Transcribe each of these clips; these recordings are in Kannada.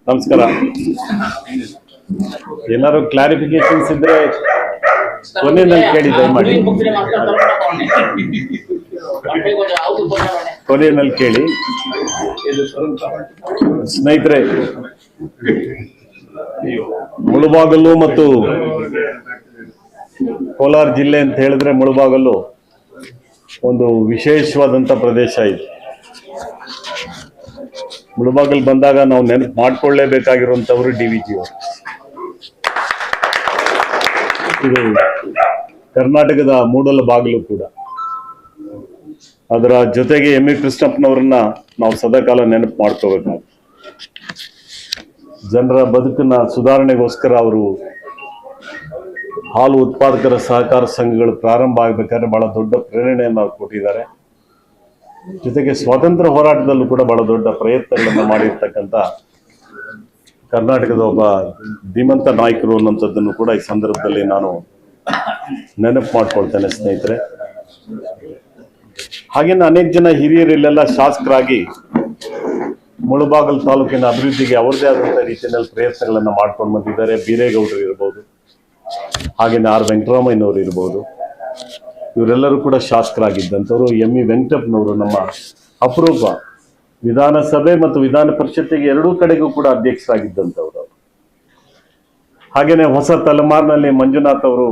ನಮಸ್ಕಾರ. ಏನಾದ್ರು ಕ್ಲಾರಿಫಿಕೇಶನ್ಸ್ ಇದ್ರೆ ಕೊನೆಯಲ್ಲಿ ಕೇಳಿ ದಯಮಾಡಿ. ಕೊನೆಯಲ್ಲಿ ಕೇಳಿ. ಸ್ನೇಹಿತರೆ, ಮುಳಬಾಗಿಲು ಮತ್ತು ಕೋಲಾರ ಜಿಲ್ಲೆ ಅಂತ ಹೇಳಿದ್ರೆ ಮುಳಬಾಗಿಲು ಒಂದು ವಿಶೇಷವಾದಂಥ ಪ್ರದೇಶ ಇದೆ. ಮುಳಬಾಗಿಲು ಬಂದಾಗ ನಾವು ನೆನಪು ಮಾಡ್ಕೊಳ್ಳೇಬೇಕಾಗಿರುವಂಥವ್ರು DVG ಅವರು. ಇದು ಕರ್ನಾಟಕದ ಮೂಡಲ ಬಾಗಿಲು ಕೂಡ. ಅದರ ಜೊತೆಗೆ ಎಂ.ಇ. ಕೃಷ್ಣಪ್ಪನವ್ರನ್ನ ನಾವು ಸದಾಕಾಲ ನೆನಪು ಮಾಡ್ಕೋಬೇಕಾಗುತ್ತೆ. ಜನರ ಬದುಕನ್ನ ಸುಧಾರಣೆಗೋಸ್ಕರ ಅವರು ಹಾಲು ಉತ್ಪಾದಕರ ಸಹಕಾರ ಸಂಘಗಳು ಪ್ರಾರಂಭ ಆಗಬೇಕಾದ್ರೆ ಬಹಳ ದೊಡ್ಡ ಪ್ರೇರಣೆಯನ್ನು ಅವ್ರು ಕೊಟ್ಟಿದ್ದಾರೆ. ಜೊತೆಗೆ ಸ್ವಾತಂತ್ರ್ಯ ಹೋರಾಟದಲ್ಲೂ ಕೂಡ ಬಹಳ ದೊಡ್ಡ ಪ್ರಯತ್ನಗಳನ್ನು ಮಾಡಿರ್ತಕ್ಕಂಥ ಕರ್ನಾಟಕದ ಒಬ್ಬ ಧೀಮಂತ ನಾಯಕರು ಅನ್ನೋಂಥದ್ದನ್ನು ಕೂಡ ಈ ಸಂದರ್ಭದಲ್ಲಿ ನಾನು ನೆನಪು ಮಾಡ್ಕೊಳ್ತೇನೆ ಸ್ನೇಹಿತರೆ. ಹಾಗೇನೆ ಅನೇಕ ಜನ ಹಿರಿಯರು ಇಲ್ಲೆಲ್ಲ ಶಾಸಕರಾಗಿ ಮುಳಬಾಗಿಲು ತಾಲೂಕಿನ ಅಭಿವೃದ್ಧಿಗೆ ಅವರದೇ ಆದಂಥ ರೀತಿಯಲ್ಲಿ ಪ್ರಯತ್ನಗಳನ್ನು ಮಾಡ್ಕೊಂಡು ಬಂದಿದ್ದಾರೆ. ಬೀರೇಗೌಡರು ಇರ್ಬೋದು, ಹಾಗೇನೆ R. ವೆಂಕಟರಾಮಯ್ಯನವರು ಇರ್ಬೋದು, ಇವರೆಲ್ಲರೂ ಕೂಡ ಶಾಸಕರಾಗಿದ್ದಂಥವ್ರು. M.E. ವೆಂಕಟಪ್ಪನವರು ನಮ್ಮ ಅಪರೂಪ ವಿಧಾನಸಭೆ ಮತ್ತು ವಿಧಾನ ಪರಿಷತ್ತಿಗೆ ಎರಡೂ ಕಡೆಗೂ ಕೂಡ ಅಧ್ಯಕ್ಷರಾಗಿದ್ದಂಥವ್ರು. ಹಾಗೇನೆ ಹೊಸ ತಲೆಮಾರಿನಲ್ಲಿ ಮಂಜುನಾಥ್ ಅವರು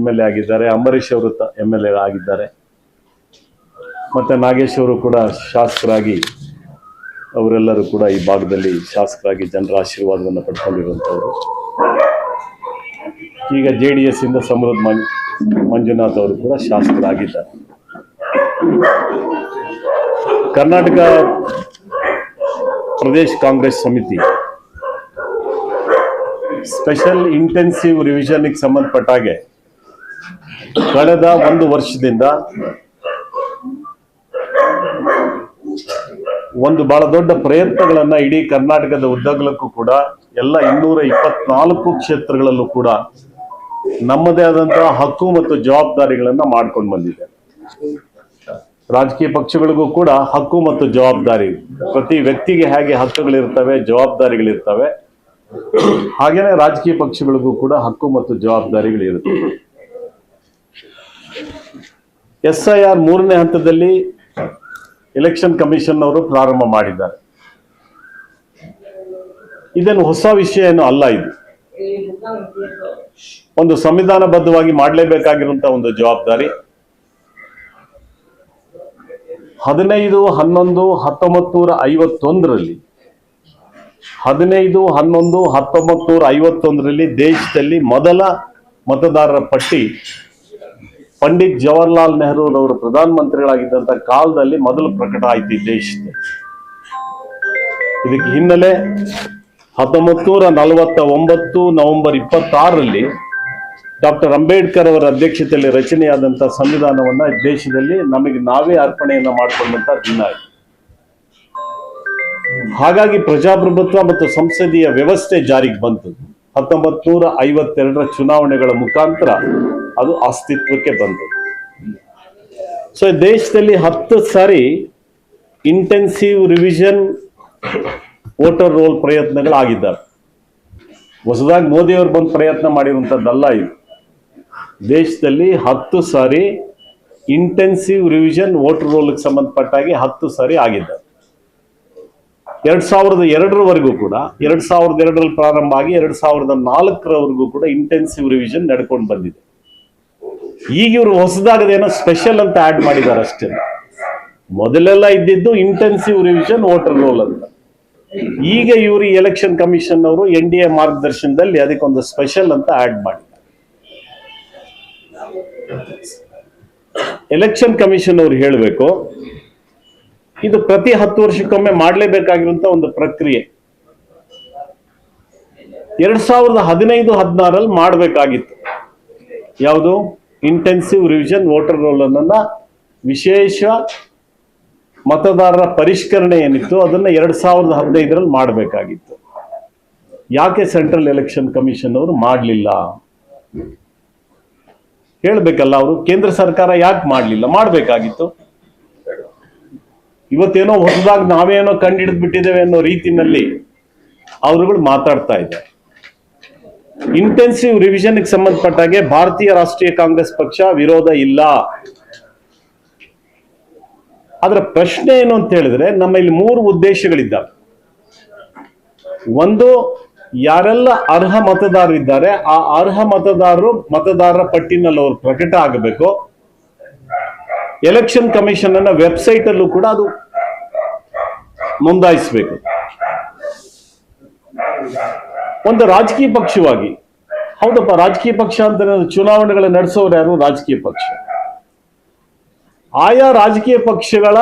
MLA ಆಗಿದ್ದಾರೆ, ಅಂಬರೀಷ್ ಅವರು MLA ಆಗಿದ್ದಾರೆ, ಮತ್ತೆ ನಾಗೇಶ್ ಅವರು ಕೂಡ ಶಾಸಕರಾಗಿ ಅವರೆಲ್ಲರೂ ಕೂಡ ಈ ಭಾಗದಲ್ಲಿ ಶಾಸಕರಾಗಿ ಜನರ ಆಶೀರ್ವಾದವನ್ನು ಪಡ್ಕೊಂಡಿರುವಂಥವ್ರು. ಈಗ JDS ಇಂದ ಸಮೃದ್ಧ ಮಂಜುನಾಥ್ ಅವರು ಕೂಡ ಶಾಸಕರಾಗಿದ್ದಾರೆ. ಕರ್ನಾಟಕ ಪ್ರದೇಶ ಕಾಂಗ್ರೆಸ್ ಸಮಿತಿ ಸ್ಪೆಷಲ್ ಇಂಟೆನ್ಸಿವ್ ರಿವಿಷನ್ಗೆ ಸಂಬಂಧಪಟ್ಟಾಗೆ ಕಳೆದ ಒಂದು ವರ್ಷದಿಂದ ಒಂದು ಬಹಳ ದೊಡ್ಡ ಪ್ರಯತ್ನಗಳನ್ನ ಇಡೀ ಕರ್ನಾಟಕದ ಉದ್ದಗಲಕ್ಕೂ ಕೂಡ ಎಲ್ಲ 224 ಕ್ಷೇತ್ರಗಳಲ್ಲೂ ಕೂಡ ನಮ್ಮದೇ ಆದಂತಹ ಹಕ್ಕು ಮತ್ತು ಜವಾಬ್ದಾರಿಗಳನ್ನ ಮಾಡ್ಕೊಂಡು ಬಂದಿದೆ. ರಾಜಕೀಯ ಪಕ್ಷಗಳಿಗೂ ಕೂಡ ಹಕ್ಕು ಮತ್ತು ಜವಾಬ್ದಾರಿ, ಪ್ರತಿ ವ್ಯಕ್ತಿಗೆ ಹೇಗೆ ಹಕ್ಕುಗಳಿರ್ತವೆ, ಜವಾಬ್ದಾರಿಗಳಿರ್ತವೆ, ಹಾಗೇನೆ ರಾಜಕೀಯ ಪಕ್ಷಗಳಿಗೂ ಕೂಡ ಹಕ್ಕು ಮತ್ತು ಜವಾಬ್ದಾರಿಗಳಿರುತ್ತವೆ. SIR 3ನೇ ಹಂತದಲ್ಲಿ ಎಲೆಕ್ಷನ್ ಕಮಿಷನ್ ಅವರು ಪ್ರಾರಂಭ ಮಾಡಿದ್ದಾರೆ. ಇದೇನು ಹೊಸ ವಿಷಯ ಏನು ಅಲ್ಲ. ಇದು ಒಂದು ಸಂವಿಧಾನಬದ್ಧವಾಗಿ ಮಾಡಲೇಬೇಕಾಗಿರುವಂತಹ ಒಂದು ಜವಾಬ್ದಾರಿ. 15/11/1951ರಲ್ಲಿ 15/11/1951ರಲ್ಲಿ ದೇಶದಲ್ಲಿ ಮೊದಲ ಮತದಾರರ ಪಟ್ಟಿ ಪಂಡಿತ್ ಜವಾಹರ್ಲಾಲ್ ನೆಹರು ಅವರು ಪ್ರಧಾನಮಂತ್ರಿಗಳಾಗಿದ್ದಂಥ ಕಾಲದಲ್ಲಿ ಮೊದಲು ಪ್ರಕಟ ಆಯ್ತು ಈ ದೇಶದಲ್ಲಿ. ಇದಕ್ಕೆ ಹಿನ್ನೆಲೆ 1949 ನವೆಂಬರ್ 26ರಲ್ಲಿ ಡಾಕ್ಟರ್ ಅಂಬೇಡ್ಕರ್ ಅವರ ಅಧ್ಯಕ್ಷತೆಯಲ್ಲಿ ರಚನೆಯಾದಂಥ ಸಂವಿಧಾನವನ್ನ ದೇಶದಲ್ಲಿ ನಮಗೆ ನಾವೇ ಅರ್ಪಣೆಯನ್ನ ಮಾಡಿಕೊಂಡಂತ ದಿನ ಇದು. ಹಾಗಾಗಿ ಪ್ರಜಾಪ್ರಭುತ್ವ ಮತ್ತು ಸಂಸದೀಯ ವ್ಯವಸ್ಥೆ ಜಾರಿಗೆ ಬಂತು. 1952ರ ಚುನಾವಣೆಗಳ ಮುಖಾಂತರ ಅದು ಅಸ್ತಿತ್ವಕ್ಕೆ ಬಂತು. ಸೊ ದೇಶದಲ್ಲಿ 10 ಸಾರಿ ಇಂಟೆನ್ಸಿವ್ ರಿವಿಷನ್ ವೋಟರ್ ರೋಲ್ ಪ್ರಯತ್ನಗಳಾಗಿದ್ದಾವೆ. ಹೊಸದಾಗಿ ಮೋದಿ ಅವರು ಬಂದು ಪ್ರಯತ್ನ ಮಾಡಿರುವಂಥದ್ದಲ್ಲ ಇದು. ದೇಶದಲ್ಲಿ 10 ಸಾರಿ ಇಂಟೆನ್ಸಿವ್ ರಿವಿಷನ್ ವೋಟರ್ ರೋಲ್ಗೆ ಸಂಬಂಧಪಟ್ಟಾಗಿ 10 ಸಾರಿ ಆಗಿದ್ದಾವೆ. 2002ರವರೆಗೂ ಕೂಡ 2002ರಲ್ಲಿ ಪ್ರಾರಂಭ ಆಗಿ 2004ರವರೆಗೂ ಕೂಡ ಇಂಟೆನ್ಸಿವ್ ರಿವಿಷನ್ ನಡ್ಕೊಂಡು ಬಂದಿದೆ. ಈಗ ಇವರು ಹೊಸದಾಗದೇನೋ ಸ್ಪೆಷಲ್ ಅಂತ ಆಡ್ ಮಾಡಿದ್ದಾರೆ ಅಷ್ಟೇ. ಮೊದಲೆಲ್ಲ ಇದ್ದಿದ್ದು ಇಂಟೆನ್ಸಿವ್ ರಿವಿಷನ್ ವೋಟರ್ ರೋಲ್ ಅಂತ. ಈಗ ಇವರು ಎಲೆಕ್ಷನ್ ಕಮಿಷನ್ ಅವರು NDA ಮಾರ್ಗದರ್ಶನದಲ್ಲಿ ಅದಕ್ಕೊಂದು ಸ್ಪೆಷಲ್ ಅಂತ ಆಡ್ ಮಾಡಿದ್ದಾರೆ. ಎಲೆಕ್ಷನ್ ಕಮಿಷನ್ ಅವರು ಹೇಳಬೇಕು, ಇದು ಪ್ರತಿ 10 ವರ್ಷಕ್ಕೊಮ್ಮೆ ಮಾಡಲೇಬೇಕಾಗಿರುವಂತ ಒಂದು ಪ್ರಕ್ರಿಯೆ. 2015-16ರಲ್ಲಿ ಮಾಡಬೇಕಾಗಿತ್ತು. ಯಾವುದು? ಇಂಟೆನ್ಸಿವ್ ರಿವಿಷನ್ ವೋಟರ್ ರೋಲ್ ಅನ್ನ ವಿಶೇಷ ಮತದಾರರ ಪರಿಷ್ಕರಣೆ ಏನಿತ್ತು ಅದನ್ನ 2015ರಲ್ಲಿ ಮಾಡಬೇಕಾಗಿತ್ತು. ಯಾಕೆ ಸೆಂಟ್ರಲ್ ಎಲೆಕ್ಷನ್ ಕಮಿಷನ್ ಅವರು ಮಾಡಲಿಲ್ಲ? ಹೇಳ್ಬೇಕಲ್ಲ ಅವರು. ಕೇಂದ್ರ ಸರ್ಕಾರ ಯಾಕೆ ಮಾಡಲಿಲ್ಲ? ಮಾಡಬೇಕಾಗಿತ್ತು. ಇವತ್ತೇನೋ ಹೊಸದಾಗಿ ನಾವೇನೋ ಕಂಡು ಹಿಡಿದು ಬಿಟ್ಟಿದ್ದೇವೆ ಅನ್ನೋ ರೀತಿನಲ್ಲಿ ಅವರುಗಳು ಮಾತಾಡ್ತಾ ಇದ್ದಾರೆ. ಇಂಟೆನ್ಸಿವ್ ರಿವಿಷನ್ ಸಂಬಂಧಪಟ್ಟಾಗೆ ಭಾರತೀಯ ರಾಷ್ಟ್ರೀಯ ಕಾಂಗ್ರೆಸ್ ಪಕ್ಷ ವಿರೋಧ ಇಲ್ಲ. ಅದರ ಪ್ರಶ್ನೆ ಏನು ಅಂತ ಹೇಳಿದ್ರೆ, ನಮ್ಮಲ್ಲಿ 3 ಉದ್ದೇಶಗಳಿದ್ದಾವೆ. ಒಂದು, ಯಾರೆಲ್ಲ ಅರ್ಹ ಮತದಾರರಿದ್ದಾರೆ ಆ ಅರ್ಹ ಮತದಾರರ ಪಟ್ಟಿನಲ್ಲಿ ಅವರು ಪ್ರಕಟ ಆಗಬೇಕು. ಎಲೆಕ್ಷನ್ ಕಮಿಷನ್ ಅನ್ನ ವೆಬ್ಸೈಟ್ ಅಲ್ಲೂ ಕೂಡ ಅದು ನೋಂದಾಯಿಸಬೇಕು. ಒಂದು ರಾಜಕೀಯ ಪಕ್ಷವಾಗಿ, ಹೌದಪ್ಪ, ರಾಜಕೀಯ ಪಕ್ಷ ಅಂತ ಚುನಾವಣೆಗಳ ನಡೆಸೋರು ಯಾರು? ರಾಜಕೀಯ ಪಕ್ಷ. ಆಯಾ ರಾಜಕೀಯ ಪಕ್ಷಗಳ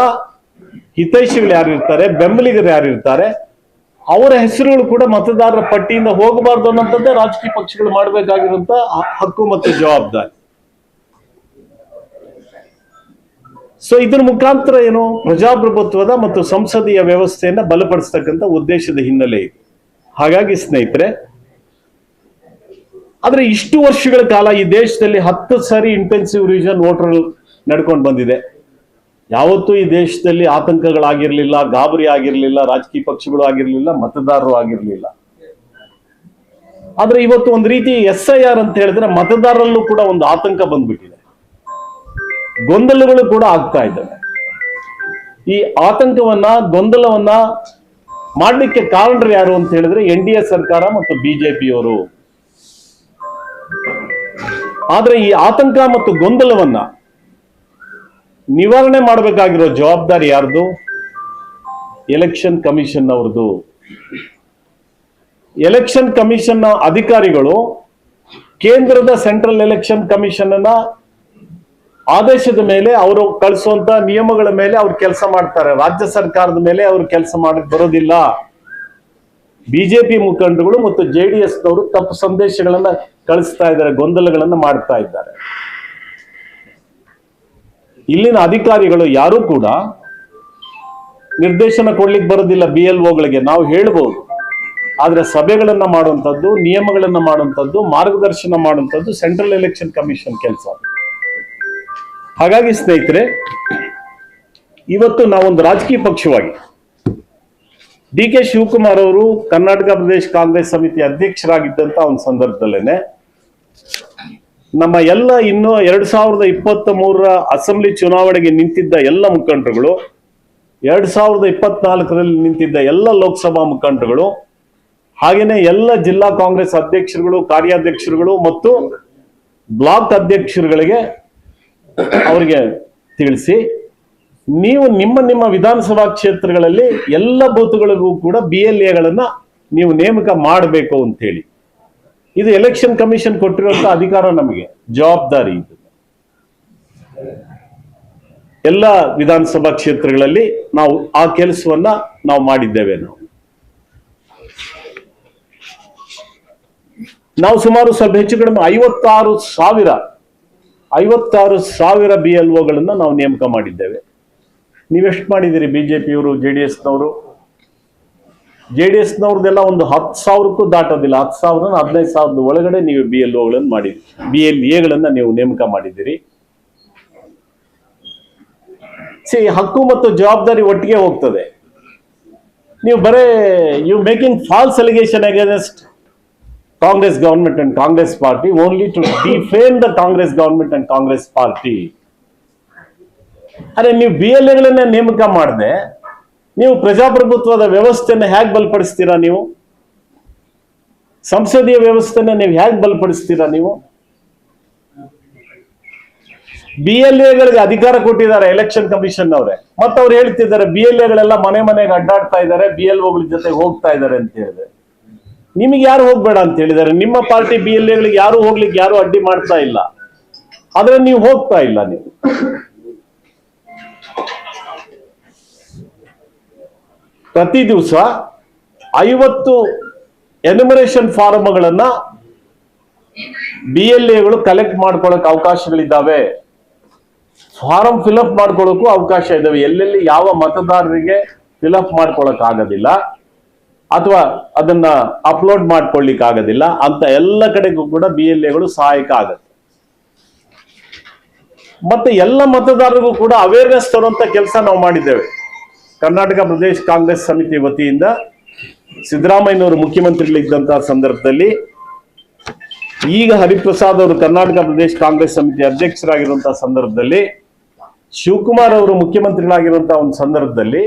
ಹಿತೈಷಿಗಳು ಯಾರಿರ್ತಾರೆ, ಬೆಂಬಲಿಗರು ಯಾರಿರ್ತಾರೆ, ಅವರ ಹೆಸರುಗಳು ಕೂಡ ಮತದಾರರ ಪಟ್ಟಿಯಿಂದ ಹೋಗಬಾರ್ದು ಅನ್ನೋಂಥದ್ದೇ ರಾಜಕೀಯ ಪಕ್ಷಗಳು ಮಾಡಬೇಕಾಗಿರುವಂತ ಹಕ್ಕು ಮತ್ತು ಜವಾಬ್ದಾರಿ. ಸೊ ಇದ್ರ ಮುಖಾಂತರ ಏನು, ಪ್ರಜಾಪ್ರಭುತ್ವದ ಮತ್ತು ಸಂಸದೀಯ ವ್ಯವಸ್ಥೆಯನ್ನ ಬಲಪಡಿಸ್ತಕ್ಕಂಥ ಉದ್ದೇಶದ ಹಿನ್ನೆಲೆ ಇದೆ. ಹಾಗಾಗಿ ಸ್ನೇಹಿತರೆ, ಆದ್ರೆ ಇಷ್ಟು ವರ್ಷಗಳ ಕಾಲ ಈ ದೇಶದಲ್ಲಿ 10 ಸಾರಿ ಇಂಟೆನ್ಸಿವ್ ರಿವಿಷನ್ ವೋಟರ್ ನಡ್ಕೊಂಡು ಬಂದಿದೆ. ಯಾವತ್ತೂ ಈ ದೇಶದಲ್ಲಿ ಆತಂಕಗಳಾಗಿರ್ಲಿಲ್ಲ, ಗಾಬರಿ ಆಗಿರ್ಲಿಲ್ಲ, ರಾಜಕೀಯ ಪಕ್ಷಗಳು ಆಗಿರ್ಲಿಲ್ಲ, ಮತದಾರರು ಆಗಿರ್ಲಿಲ್ಲ. ಆದ್ರೆ ಇವತ್ತು ಒಂದು ರೀತಿ SIR ಅಂತ ಹೇಳಿದ್ರೆ ಮತದಾರರಲ್ಲೂ ಕೂಡ ಒಂದು ಆತಂಕ ಬಂದ್ಬಿಟ್ಟಿದೆ, ಗೊಂದಲಗಳು ಕೂಡ ಆಗ್ತಾ ಇದ್ದಾವೆ. ಈ ಆತಂಕವನ್ನ, ಗೊಂದಲವನ್ನ ಮಾಡಲಿಕ್ಕೆ ಕಾರಣರು ಯಾರು ಅಂತ ಹೇಳಿದ್ರೆ NDA ಸರ್ಕಾರ ಮತ್ತು ಬಿಜೆಪಿಯವರು. ಆದ್ರೆ ಈ ಆತಂಕ ಮತ್ತು ಗೊಂದಲವನ್ನ ನಿವಾರಣೆ ಮಾಡಬೇಕಾಗಿರೋ ಜವಾಬ್ದಾರಿ ಯಾರ್ದು? ಎಲೆಕ್ಷನ್ ಕಮಿಷನ್ ಅವ್ರದ್ದು. ಎಲೆಕ್ಷನ್ ಕಮಿಷನ್ ಅಧಿಕಾರಿಗಳು ಕೇಂದ್ರದ ಸೆಂಟ್ರಲ್ ಎಲೆಕ್ಷನ್ ಕಮಿಷನ್ ಅನ್ನ ಆದೇಶದ ಮೇಲೆ, ಅವರು ಕಳಿಸುವಂತ ನಿಯಮಗಳ ಮೇಲೆ ಅವ್ರು ಕೆಲಸ ಮಾಡ್ತಾರೆ. ರಾಜ್ಯ ಸರ್ಕಾರದ ಮೇಲೆ ಅವರು ಕೆಲಸ ಮಾಡಕ್ ಬರೋದಿಲ್ಲ. ಬಿಜೆಪಿ ಮುಖಂಡರುಗಳು ಮತ್ತು JDSನವರು ತಪ್ಪು ಸಂದೇಶಗಳನ್ನ ಕಳಿಸ್ತಾ ಇದ್ದಾರೆ, ಗೊಂದಲಗಳನ್ನ ಮಾಡ್ತಾ ಇದ್ದಾರೆ. ಇಲ್ಲಿನ ಅಧಿಕಾರಿಗಳು ಯಾರು ಕೂಡ ನಿರ್ದೇಶನ ಕೊಡ್ಲಿಕ್ಕೆ ಬರೋದಿಲ್ಲ BLOಗಳಿಗೆ. ನಾವು ಹೇಳ್ಬೋದು, ಆದ್ರೆ ಸಭೆಗಳನ್ನ ಮಾಡುವಂಥದ್ದು, ನಿಯಮಗಳನ್ನ ಮಾಡುವಂಥದ್ದು, ಮಾರ್ಗದರ್ಶನ ಮಾಡುವಂಥದ್ದು ಸೆಂಟ್ರಲ್ ಎಲೆಕ್ಷನ್ ಕಮಿಷನ್ ಕೆಲಸ. ಹಾಗಾಗಿ ಸ್ನೇಹಿತರೆ, ಇವತ್ತು ನಾವೊಂದು ರಾಜಕೀಯ ಪಕ್ಷವಾಗಿ DK ಶಿವಕುಮಾರ್ ಅವರು ಕರ್ನಾಟಕ ಪ್ರದೇಶ ಕಾಂಗ್ರೆಸ್ ಸಮಿತಿ ಅಧ್ಯಕ್ಷರಾಗಿದ್ದಂತ ಒಂದು ಸಂದರ್ಭದಲ್ಲೇನೆ ನಮ್ಮ ಎಲ್ಲ ಇನ್ನು 2023 ಅಸೆಂಬ್ಲಿ ಚುನಾವಣೆಗೆ ನಿಂತಿದ್ದ ಎಲ್ಲ ಮುಖಂಡರುಗಳು, 2024ರಲ್ಲಿ ನಿಂತಿದ್ದ ಎಲ್ಲ ಲೋಕಸಭಾ ಮುಖಂಡರುಗಳು, ಹಾಗೇನೆ ಎಲ್ಲ ಜಿಲ್ಲಾ ಕಾಂಗ್ರೆಸ್ ಅಧ್ಯಕ್ಷರುಗಳು, ಕಾರ್ಯಾಧ್ಯಕ್ಷರುಗಳು ಮತ್ತು ಬ್ಲಾಕ್ ಅಧ್ಯಕ್ಷರುಗಳಿಗೆ ಅವರಿಗೆ ತಿಳಿಸಿ, ನೀವು ನಿಮ್ಮ ವಿಧಾನಸಭಾ ಕ್ಷೇತ್ರಗಳಲ್ಲಿ ಎಲ್ಲ ಬೂತ್ಗಳಿಗೂ ಕೂಡ BLAಗಳನ್ನ ನೀವು ನೇಮಕ ಮಾಡಬೇಕು ಅಂತ ಹೇಳಿ. ಇದು ಎಲೆಕ್ಷನ್ ಕಮಿಷನ್ ಕೊಟ್ಟಿರುವಂತ ಅಧಿಕಾರ, ನಮಗೆ ಜವಾಬ್ದಾರಿ ಇದು. ಎಲ್ಲ ವಿಧಾನಸಭಾ ಕ್ಷೇತ್ರಗಳಲ್ಲಿ ನಾವು ಆ ಕೆಲಸವನ್ನ ನಾವು ಮಾಡಿದ್ದೇವೆ. ನಾವು ಸುಮಾರು ಸ್ವಲ್ಪ ಹೆಚ್ಚು ಕಡಿಮೆ 56,000 BLOಗಳನ್ನ ನಾವು ನೇಮಕ ಮಾಡಿದ್ದೇವೆ. ನೀವೆಷ್ಟು ಮಾಡಿದ್ದೀರಿ? ಬಿಜೆಪಿಯವರು, JDSನವರು. JDSನವ್ರದ್ದೆಲ್ಲ ಒಂದು 10,000ಕ್ಕೂ ದಾಟೋದಿಲ್ಲ. 10,000 15,000 ಒಳಗಡೆ ನೀವು BLOಗಳನ್ನ ಮಾಡಿದ್ರಿ, BLAಗಳನ್ನ ನೀವು ನೇಮಕ ಮಾಡಿದ್ದೀರಿ. ಹಕ್ಕು ಮತ್ತು ಜವಾಬ್ದಾರಿ ಒಟ್ಟಿಗೆ ಹೋಗ್ತದೆ. ನೀವು ಬರೇ you making false allegation against Congress government and Congress party only to defame the Congress government and Congress party. ಅರೆ, ನೀವು BLAಗಳನ್ನ ನೇಮಕ ಮಾಡದೆ ನೀವು ಪ್ರಜಾಪ್ರಭುತ್ವದ ವ್ಯವಸ್ಥೆಯನ್ನು ಹೇಗೆ ಬಲಪಡಿಸ್ತೀರಾ? ನೀವು ಸಂಸದೀಯ ವ್ಯವಸ್ಥೆನ ನೀವು ಹೇಗೆ ಬಲಪಡಿಸ್ತೀರಾ? ನೀವು BLAಗಳಿಗೆ ಅಧಿಕಾರ ಕೊಟ್ಟಿದ್ದಾರೆ ಎಲೆಕ್ಷನ್ ಕಮಿಷನ್ ಅವರೇ. ಮತ್ತೆ ಅವ್ರು ಹೇಳ್ತಿದ್ದಾರೆ BLAಗಳೆಲ್ಲ ಮನೆಗೆ ಅಡ್ಡಾಡ್ತಾ ಇದ್ದಾರೆ, BLOಗಳ ಜೊತೆ ಹೋಗ್ತಾ ಇದ್ದಾರೆ ಅಂತ ಹೇಳಿದ್ರೆ, ನಿಮಗೆ ಯಾರು ಹೋಗ್ಬೇಡ ಅಂತ ಹೇಳಿದ್ದಾರೆ? ನಿಮ್ಮ ಪಾರ್ಟಿ BLAಗಳಿಗೆ ಯಾರು ಹೋಗ್ಲಿಕ್ಕೆ ಯಾರು ಅಡ್ಡಿ ಮಾಡ್ತಾ ಇಲ್ಲ, ಆದ್ರೆ ನೀವು ಹೋಗ್ತಾ ಇಲ್ಲ. ನೀವು ಪ್ರತಿ ದಿವಸ 50 ಎನ್ಯುಮರೇಷನ್ ಫಾರ್ಮ್ಗಳನ್ನ BLAಗಳು ಕಲೆಕ್ಟ್ ಮಾಡ್ಕೊಳ್ಳೋಕೆ ಅವಕಾಶಗಳಿದ್ದಾವೆ. ಫಾರಂ ಫಿಲ್ಅಪ್ ಮಾಡ್ಕೊಳ್ಳೋಕ್ಕೂ ಅವಕಾಶ ಇದಾವೆ. ಎಲ್ಲೆಲ್ಲಿ ಯಾವ ಮತದಾರರಿಗೆ ಫಿಲ್ಅಪ್ ಮಾಡ್ಕೊಳ್ಳಕ್ ಆಗೋದಿಲ್ಲ ಅಥವಾ ಅದನ್ನ ಅಪ್ಲೋಡ್ ಮಾಡ್ಕೊಳ್ಳಿಕ್ ಆಗೋದಿಲ್ಲ ಅಂತ ಎಲ್ಲ ಕಡೆಗೂ ಕೂಡ BLAಗಳು ಸಹಾಯಕ ಆಗುತ್ತೆ. ಮತ್ತೆ ಎಲ್ಲ ಮತದಾರರಿಗೂ ಕೂಡ ಅವೇರ್ನೆಸ್ ತರುವಂತ ಕೆಲಸ ನಾವು ಮಾಡಿದ್ದೇವೆ. ಕರ್ನಾಟಕ ಪ್ರದೇಶ ಕಾಂಗ್ರೆಸ್ ಸಮಿತಿ ವತಿಯಿಂದ ಸಿದ್ದರಾಮಯ್ಯನವರು ಮುಖ್ಯಮಂತ್ರಿಗಳಿದ್ದಂತಹ ಸಂದರ್ಭದಲ್ಲಿ, ಈಗ ಹರಿಪ್ರಸಾದ್ ಅವರು ಕರ್ನಾಟಕ ಪ್ರದೇಶ ಕಾಂಗ್ರೆಸ್ ಸಮಿತಿ ಅಧ್ಯಕ್ಷರಾಗಿರುವಂತಹ ಸಂದರ್ಭದಲ್ಲಿ, ಶಿವಕುಮಾರ್ ಅವರು ಮುಖ್ಯಮಂತ್ರಿಗಳಾಗಿರುವಂತಹ ಒಂದು ಸಂದರ್ಭದಲ್ಲಿ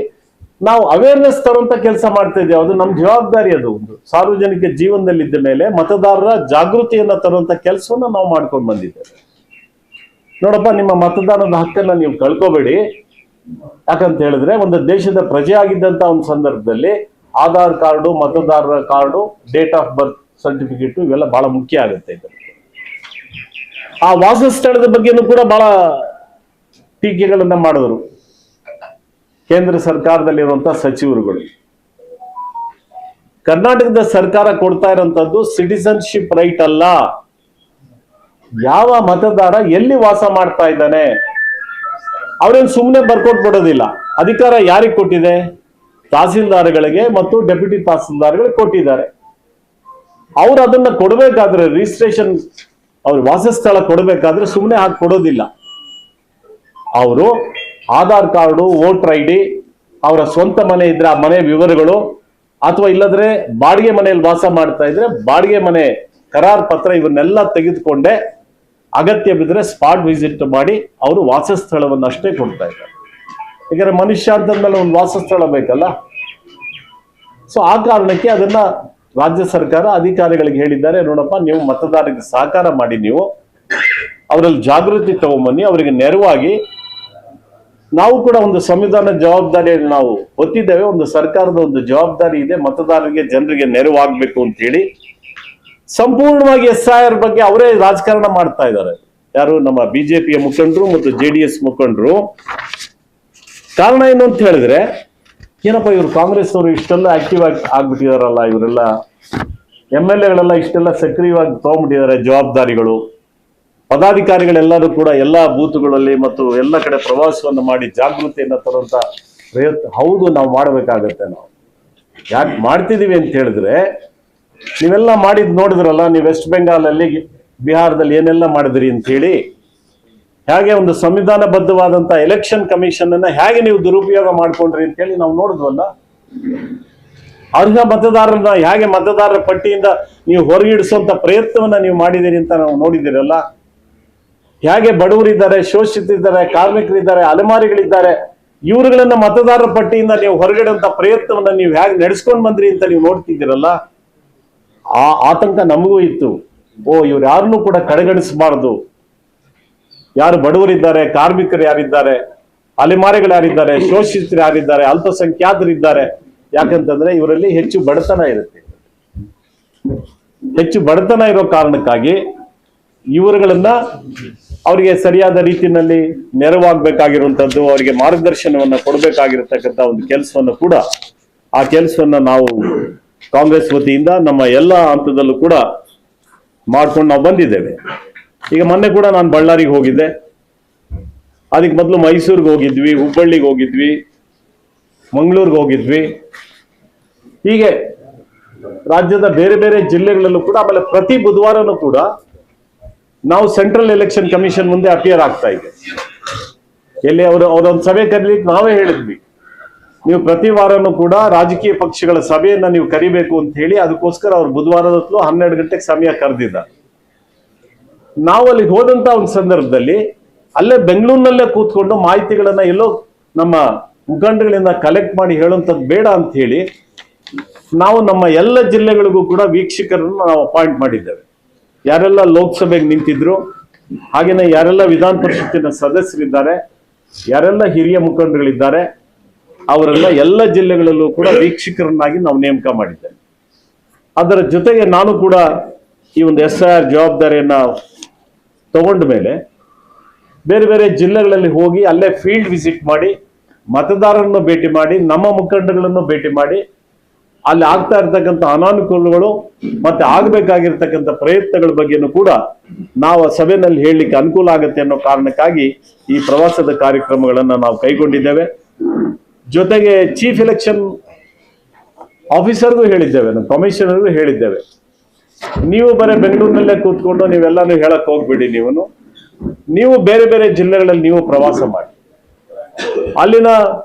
ನಾವು ಅವೇರ್ನೆಸ್ ತರುವಂತ ಕೆಲಸ ಮಾಡ್ತಾ ಇದ್ದೇವೆ. ಅದು ನಮ್ಮ ಜವಾಬ್ದಾರಿ. ಅದು ಒಂದು ಸಾರ್ವಜನಿಕ ಜೀವನದಲ್ಲಿದ್ದ ಮೇಲೆ ಮತದಾರರ ಜಾಗೃತಿಯನ್ನ ತರುವಂತ ಕೆಲಸವನ್ನ ನಾವು ಮಾಡ್ಕೊಂಡು ಬಂದಿದ್ದೇವೆ. ನೋಡಪ್ಪ, ನಿಮ್ಮ ಮತದಾನದ ಹಕ್ಕನ್ನ ನೀವು ಕಳ್ಕೋಬೇಡಿ. ಯಾಕಂತ ಹೇಳಿದ್ರೆ ಒಂದು ದೇಶದ ಪ್ರಜೆ ಆಗಿದ್ದಂತ ಒಂದು ಸಂದರ್ಭದಲ್ಲಿ ಆಧಾರ್ ಕಾರ್ಡು, ಮತದಾರರ card, date of birth certificate ಇವೆಲ್ಲ ಬಹಳ ಮುಖ್ಯ ಆಗುತ್ತೆ. ಆ ವಾಸಸ್ಥಳದ ಬಗ್ಗೆನೂ ಕೂಡ ಬಹಳ ಟೀಕೆಗಳನ್ನ ಮಾಡಿದ್ರು ಕೇಂದ್ರ ಸರ್ಕಾರದಲ್ಲಿರುವಂತಹ ಸಚಿವರುಗಳು. ಕರ್ನಾಟಕದ ಸರ್ಕಾರ ಕೊಡ್ತಾ ಇರುವಂತದ್ದು ಸಿಟಿಸನ್ಶಿಪ್ ರೈಟ್ ಅಲ್ಲ. ಯಾವ ಮತದಾರ ಎಲ್ಲಿ ವಾಸ ಮಾಡ್ತಾ ಇದ್ದಾನೆ ಅವ್ರೇನು ಸುಮ್ಮನೆ ಬರ್ಕೊಟ್ಬಿಡೋದಿಲ್ಲ. ಅಧಿಕಾರ ಯಾರಿಗೆ ಕೊಟ್ಟಿದೆ? ತಹಸೀಲ್ದಾರ್ಗಳಿಗೆ ಮತ್ತು ಡೆಪ್ಯೂಟಿ ತಹಸೀಲ್ದಾರ್ಗಳಿಗೆ ಕೊಟ್ಟಿದ್ದಾರೆ. ಅವ್ರು ಅದನ್ನ ಕೊಡಬೇಕಾದ್ರೆ, ರಿಜಿಸ್ಟ್ರೇಷನ್ ಅವ್ರ ವಾಸಸ್ಥಳ ಕೊಡಬೇಕಾದ್ರೆ ಸುಮ್ಮನೆ ಹಾಕಿ ಕೊಡೋದಿಲ್ಲ. ಅವರು Aadhaar card, voter I D, ಅವರ ಸ್ವಂತ ಮನೆ ಇದ್ರೆ ಆ ಮನೆ ವಿವರಗಳು, ಅಥವಾ ಇಲ್ಲದ್ರೆ ಬಾಡಿಗೆ ಮನೆಯಲ್ಲಿ ವಾಸ ಮಾಡ್ತಾ ಇದ್ರೆ ಬಾಡಿಗೆ ಮನೆ ಕರಾರ್ ಪತ್ರ, ಇವನ್ನೆಲ್ಲ ತೆಗೆದುಕೊಂಡೆ ಅಗತ್ಯ ಬಿದ್ದರೆ ಸ್ಪಾಟ್ ವಿಸಿಟ್ ಮಾಡಿ ಅವರು ವಾಸಸ್ಥಳವನ್ನು ಅಷ್ಟೇ ಕೊಡ್ತಾ ಇದ್ದಾರೆ. ಯಾಕಂದ್ರೆ ಮನುಷ್ಯ ಅಂತಂದ್ಮೇಲೆ ಒಂದು ವಾಸಸ್ಥಳ ಬೇಕಲ್ಲ. ಸೊ ಆ ಕಾರಣಕ್ಕೆ ಅದನ್ನ ರಾಜ್ಯ ಸರ್ಕಾರ ಅಧಿಕಾರಿಗಳಿಗೆ ಹೇಳಿದ್ದಾರೆ, ನೋಡಪ್ಪ, ನೀವು ಮತದಾರರಿಗೆ ಸಹಕಾರ ಮಾಡಿ, ನೀವು ಅವರಲ್ಲಿ ಜಾಗೃತಿ ತಗೊಂಬನ್ನಿ, ಅವರಿಗೆ ನೆರವಾಗಿ. ನಾವು ಕೂಡ ಒಂದು ಸಂವಿಧಾನ ಜವಾಬ್ದಾರಿಯನ್ನು ನಾವು ಹೊತ್ತಿದ್ದೇವೆ. ಒಂದು ಸರ್ಕಾರದ ಒಂದು ಜವಾಬ್ದಾರಿ ಇದೆ, ಮತದಾರರಿಗೆ, ಜನರಿಗೆ ನೆರವಾಗಬೇಕು ಅಂತ ಹೇಳಿ ಸಂಪೂರ್ಣವಾಗಿ SIR ಬಗ್ಗೆ ಅವರೇ ರಾಜಕಾರಣ ಮಾಡ್ತಾ ಇದ್ದಾರೆ. ಯಾರು? ನಮ್ಮ ಬಿಜೆಪಿಯ ಮುಖಂಡರು ಮತ್ತು JDS ಮುಖಂಡರು. ಕಾರಣ ಏನು ಅಂತ ಹೇಳಿದ್ರೆ, ಏನಪ್ಪ ಇವರು ಕಾಂಗ್ರೆಸ್ ಅವರು ಇಷ್ಟೆಲ್ಲ ಆಕ್ಟಿವ್ ಆಗಿ ಆಗ್ಬಿಟ್ಟಿದಾರಲ್ಲ, ಇವರೆಲ್ಲ MLA ಇಷ್ಟೆಲ್ಲ ಸಕ್ರಿಯವಾಗಿ ತಗೊಂಡ್ಬಿಟ್ಟಿದ್ದಾರೆ ಜವಾಬ್ದಾರಿಗಳು. ಪದಾಧಿಕಾರಿಗಳೆಲ್ಲರೂ ಕೂಡ ಎಲ್ಲಾ ಬೂತ್ಗಳಲ್ಲಿ ಮತ್ತು ಎಲ್ಲ ಕಡೆ ಪ್ರವಾಸವನ್ನು ಮಾಡಿ ಜಾಗೃತಿಯನ್ನ ತರುವಂತ ಪ್ರಯತ್ನ. ಹೌದು, ನಾವು ಮಾಡಬೇಕಾಗತ್ತೆ. ನಾವು ಯಾಕೆ ಮಾಡ್ತಿದೀವಿ ಅಂತ ಹೇಳಿದ್ರೆ, ನೀವೆಲ್ಲ ಮಾಡಿದ್ ನೋಡಿದ್ರಲ್ಲ, ನೀವು ವೆಸ್ಟ್ ಬೆಂಗಾಲಲ್ಲಿ, ಬಿಹಾರದಲ್ಲಿ ಏನೆಲ್ಲ ಮಾಡಿದ್ರಿ ಅಂತ ಹೇಳಿ, ಹೇಗೆ ಒಂದು ಸಂವಿಧಾನಬದ್ಧವಾದಂತ ಎಲೆಕ್ಷನ್ ಕಮಿಷನ್ ಅನ್ನ ಹೇಗೆ ನೀವು ದುರುಪಯೋಗ ಮಾಡ್ಕೊಂಡ್ರಿ ಅಂತ ಹೇಳಿ ನಾವು ನೋಡಿದ್ವಲ್ಲ. ಅರ್ಹ ಮತದಾರರನ್ನ ಹೇಗೆ ಮತದಾರರ ಪಟ್ಟಿಯಿಂದ ನೀವು ಹೊರಗಿಡಿಸುವಂತ ಪ್ರಯತ್ನವನ್ನ ನೀವು ಮಾಡಿದಿರಿ ಅಂತ ನಾವು ನೋಡಿದಿರಲ್ಲ. ಹೇಗೆ ಬಡವರಿದ್ದಾರೆ, ಶೋಷಿತರಿದ್ದಾರೆ, ಕಾರ್ಮಿಕರಿದ್ದಾರೆ, ಅಲೆಮಾರಿಗಳಿದ್ದಾರೆ, ಇವರುಗಳನ್ನ ಮತದಾರರ ಪಟ್ಟಿಯಿಂದ ನೀವು ಹೊರಗಿಡುವಂತ ಪ್ರಯತ್ನವನ್ನ ನೀವು ಹೇಗೆ ನಡೆಸ್ಕೊಂಡು ಬಂದ್ರಿ ಅಂತ ನೀವು ನೋಡ್ತಿದ್ದೀರಲ್ಲ. ಆ ಆತಂಕ ನಮಗೂ ಇತ್ತು. ಇವ್ರು ಯಾರನ್ನೂ ಕೂಡ ಕಡೆಗಣಿಸಬಾರದು. ಯಾರು ಬಡವರಿದ್ದಾರೆ, ಕಾರ್ಮಿಕರು ಯಾರಿದ್ದಾರೆ, ಅಲೆಮಾರಿಗಳು ಯಾರಿದ್ದಾರೆ, ಶೋಷಿತರು ಯಾರಿದ್ದಾರೆ, ಅಲ್ಪಸಂಖ್ಯಾತರಿದ್ದಾರೆ, ಯಾಕಂತಂದ್ರೆ ಇವರಲ್ಲಿ ಹೆಚ್ಚು ಬಡತನ ಇರುತ್ತೆ. ಹೆಚ್ಚು ಬಡತನ ಇರೋ ಕಾರಣಕ್ಕಾಗಿ ಇವರುಗಳನ್ನ ಅವರಿಗೆ ಸರಿಯಾದ ರೀತಿಯಲ್ಲಿ ನೆರವಾಗಬೇಕಾಗಿರುವಂತದ್ದು, ಅವರಿಗೆ ಮಾರ್ಗದರ್ಶನವನ್ನ ಕೊಡಬೇಕಾಗಿರತಕ್ಕಂಥ ಒಂದು ಕೆಲಸವನ್ನು ಕೂಡ, ಆ ಕೆಲಸವನ್ನ ನಾವು ಕಾಂಗ್ರೆಸ್ ವತಿಯಿಂದ ನಮ್ಮ ಎಲ್ಲ ಹಂತದಲ್ಲೂ ಕೂಡ ಮಾಡ್ಕೊಂಡು ನಾವು ಬಂದಿದ್ದೇವೆ. ಈಗ ಮೊನ್ನೆ ಕೂಡ ನಾನು ಬಳ್ಳಾರಿಗೆ ಹೋಗಿದ್ದೆ, ಅದಕ್ಕೆ ಮೊದಲು ಮೈಸೂರಿಗೆ ಹೋಗಿದ್ವಿ, ಹುಬ್ಬಳ್ಳಿಗೆ ಹೋಗಿದ್ವಿ, ಮಂಗಳೂರಿಗೆ ಹೋಗಿದ್ವಿ. ಹೀಗೆ ರಾಜ್ಯದ ಬೇರೆ ಬೇರೆ ಜಿಲ್ಲೆಗಳಲ್ಲೂ ಕೂಡ, ಆಮೇಲೆ ಪ್ರತಿ ಬುಧವಾರನೂ ಕೂಡ ನಾವು ಸೆಂಟ್ರಲ್ ಎಲೆಕ್ಷನ್ ಕಮಿಷನ್ ಮುಂದೆ ಅಪಿಯರ್ ಆಗ್ತಾ ಇದೆ. ಎಲ್ಲಿ ಅವರೊಂದು ಸಭೆ ಕರೀಲಿಕ್ಕೆ ನಾವೇ ಹೇಳಿದ್ವಿ, ನೀವು ಪ್ರತಿ ವಾರನೂ ಕೂಡ ರಾಜಕೀಯ ಪಕ್ಷಗಳ ಸಭೆಯನ್ನ ನೀವು ಕರಿಬೇಕು ಅಂತ ಹೇಳಿ. ಅದಕ್ಕೋಸ್ಕರ ಅವ್ರು ಬುಧವಾರದ ಹೊತ್ತು 12 ಗಂಟೆಗೆ ಸಮಯ ಕರೆದಿದ್ದ. ನಾವು ಅಲ್ಲಿಗೆ ಹೋದಂತ ಒಂದು ಸಂದರ್ಭದಲ್ಲಿ ಅಲ್ಲೇ ಬೆಂಗಳೂರಿನಲ್ಲೇ ಕೂತ್ಕೊಂಡು ಮಾಹಿತಿಗಳನ್ನ ಎಲ್ಲೋ ನಮ್ಮ ಮುಖಂಡಗಳಿಂದ ಕಲೆಕ್ಟ್ ಮಾಡಿ ಹೇಳುವಂಥದ್ದು ಬೇಡ ಅಂತ ಹೇಳಿ ನಾವು ನಮ್ಮ ಎಲ್ಲ ಜಿಲ್ಲೆಗಳಿಗೂ ಕೂಡ ವೀಕ್ಷಕರನ್ನು ನಾವು ಅಪಾಯಿಂಟ್ ಮಾಡಿದ್ದೇವೆ. ಯಾರೆಲ್ಲ ಲೋಕಸಭೆಗೆ ನಿಂತಿದ್ರು, ಹಾಗೇನೆ ಯಾರೆಲ್ಲ ವಿಧಾನ ಪರಿಷತ್ತಿನ ಸದಸ್ಯರಿದ್ದಾರೆ, ಯಾರೆಲ್ಲ ಹಿರಿಯ ಮುಖಂಡರುಗಳಿದ್ದಾರೆ, ಅವರೆಲ್ಲ ಎಲ್ಲ ಜಿಲ್ಲೆಗಳಲ್ಲೂ ಕೂಡ ವೀಕ್ಷಕರನ್ನಾಗಿ ನಾವು ನೇಮಕ ಮಾಡಿದ್ದೇವೆ. ಅದರ ಜೊತೆಗೆ ನಾನು ಕೂಡ ಈ ಒಂದು SIR ಜವಾಬ್ದಾರಿಯನ್ನ ತಗೊಂಡ ಮೇಲೆ ಬೇರೆ ಬೇರೆ ಜಿಲ್ಲೆಗಳಲ್ಲಿ ಹೋಗಿ ಅಲ್ಲೇ ಫೀಲ್ಡ್ ವಿಸಿಟ್ ಮಾಡಿ, ಮತದಾರರನ್ನು ಭೇಟಿ ಮಾಡಿ, ನಮ್ಮ ಮುಖಂಡಗಳನ್ನು ಭೇಟಿ ಮಾಡಿ, ಅಲ್ಲಿ ಆಗ್ತಾ ಇರ್ತಕ್ಕಂಥ ಅನಾನುಕೂಲಗಳು ಮತ್ತೆ ಆಗ್ಬೇಕಾಗಿರ್ತಕ್ಕಂಥ ಪ್ರಯತ್ನಗಳ ಬಗ್ಗೆನೂ ಕೂಡ ನಾವು ಸಭೆಯಲ್ಲಿ ಹೇಳಲಿಕ್ಕೆ ಅನುಕೂಲ ಆಗುತ್ತೆ ಅನ್ನೋ ಕಾರಣಕ್ಕಾಗಿ ಈ ಪ್ರವಾಸದ ಕಾರ್ಯಕ್ರಮಗಳನ್ನ ನಾವು ಕೈಗೊಂಡಿದ್ದೇವೆ. ಜೊತೆಗೆ ಚೀಫ್ ಎಲೆಕ್ಷನ್ ಆಫೀಸರ್ಗೂ ಹೇಳಿದ್ದೇವೆ, ನಮ್ಮ ಕಮಿಷನರ್ಗೂ ಹೇಳಿದ್ದೇವೆ, ನೀವು ಬರೀ ಬೆಂಗಳೂರಿನಲ್ಲೇ ಕೂತ್ಕೊಂಡು ನೀವೆಲ್ಲಾನು ಹೇಳಕ್ ಹೋಗ್ಬೇಡಿ, ನೀವು ಬೇರೆ ಬೇರೆ ಜಿಲ್ಲೆಗಳಲ್ಲಿ ನೀವು ಪ್ರವಾಸ ಮಾಡಿ, ಅಲ್ಲಿನ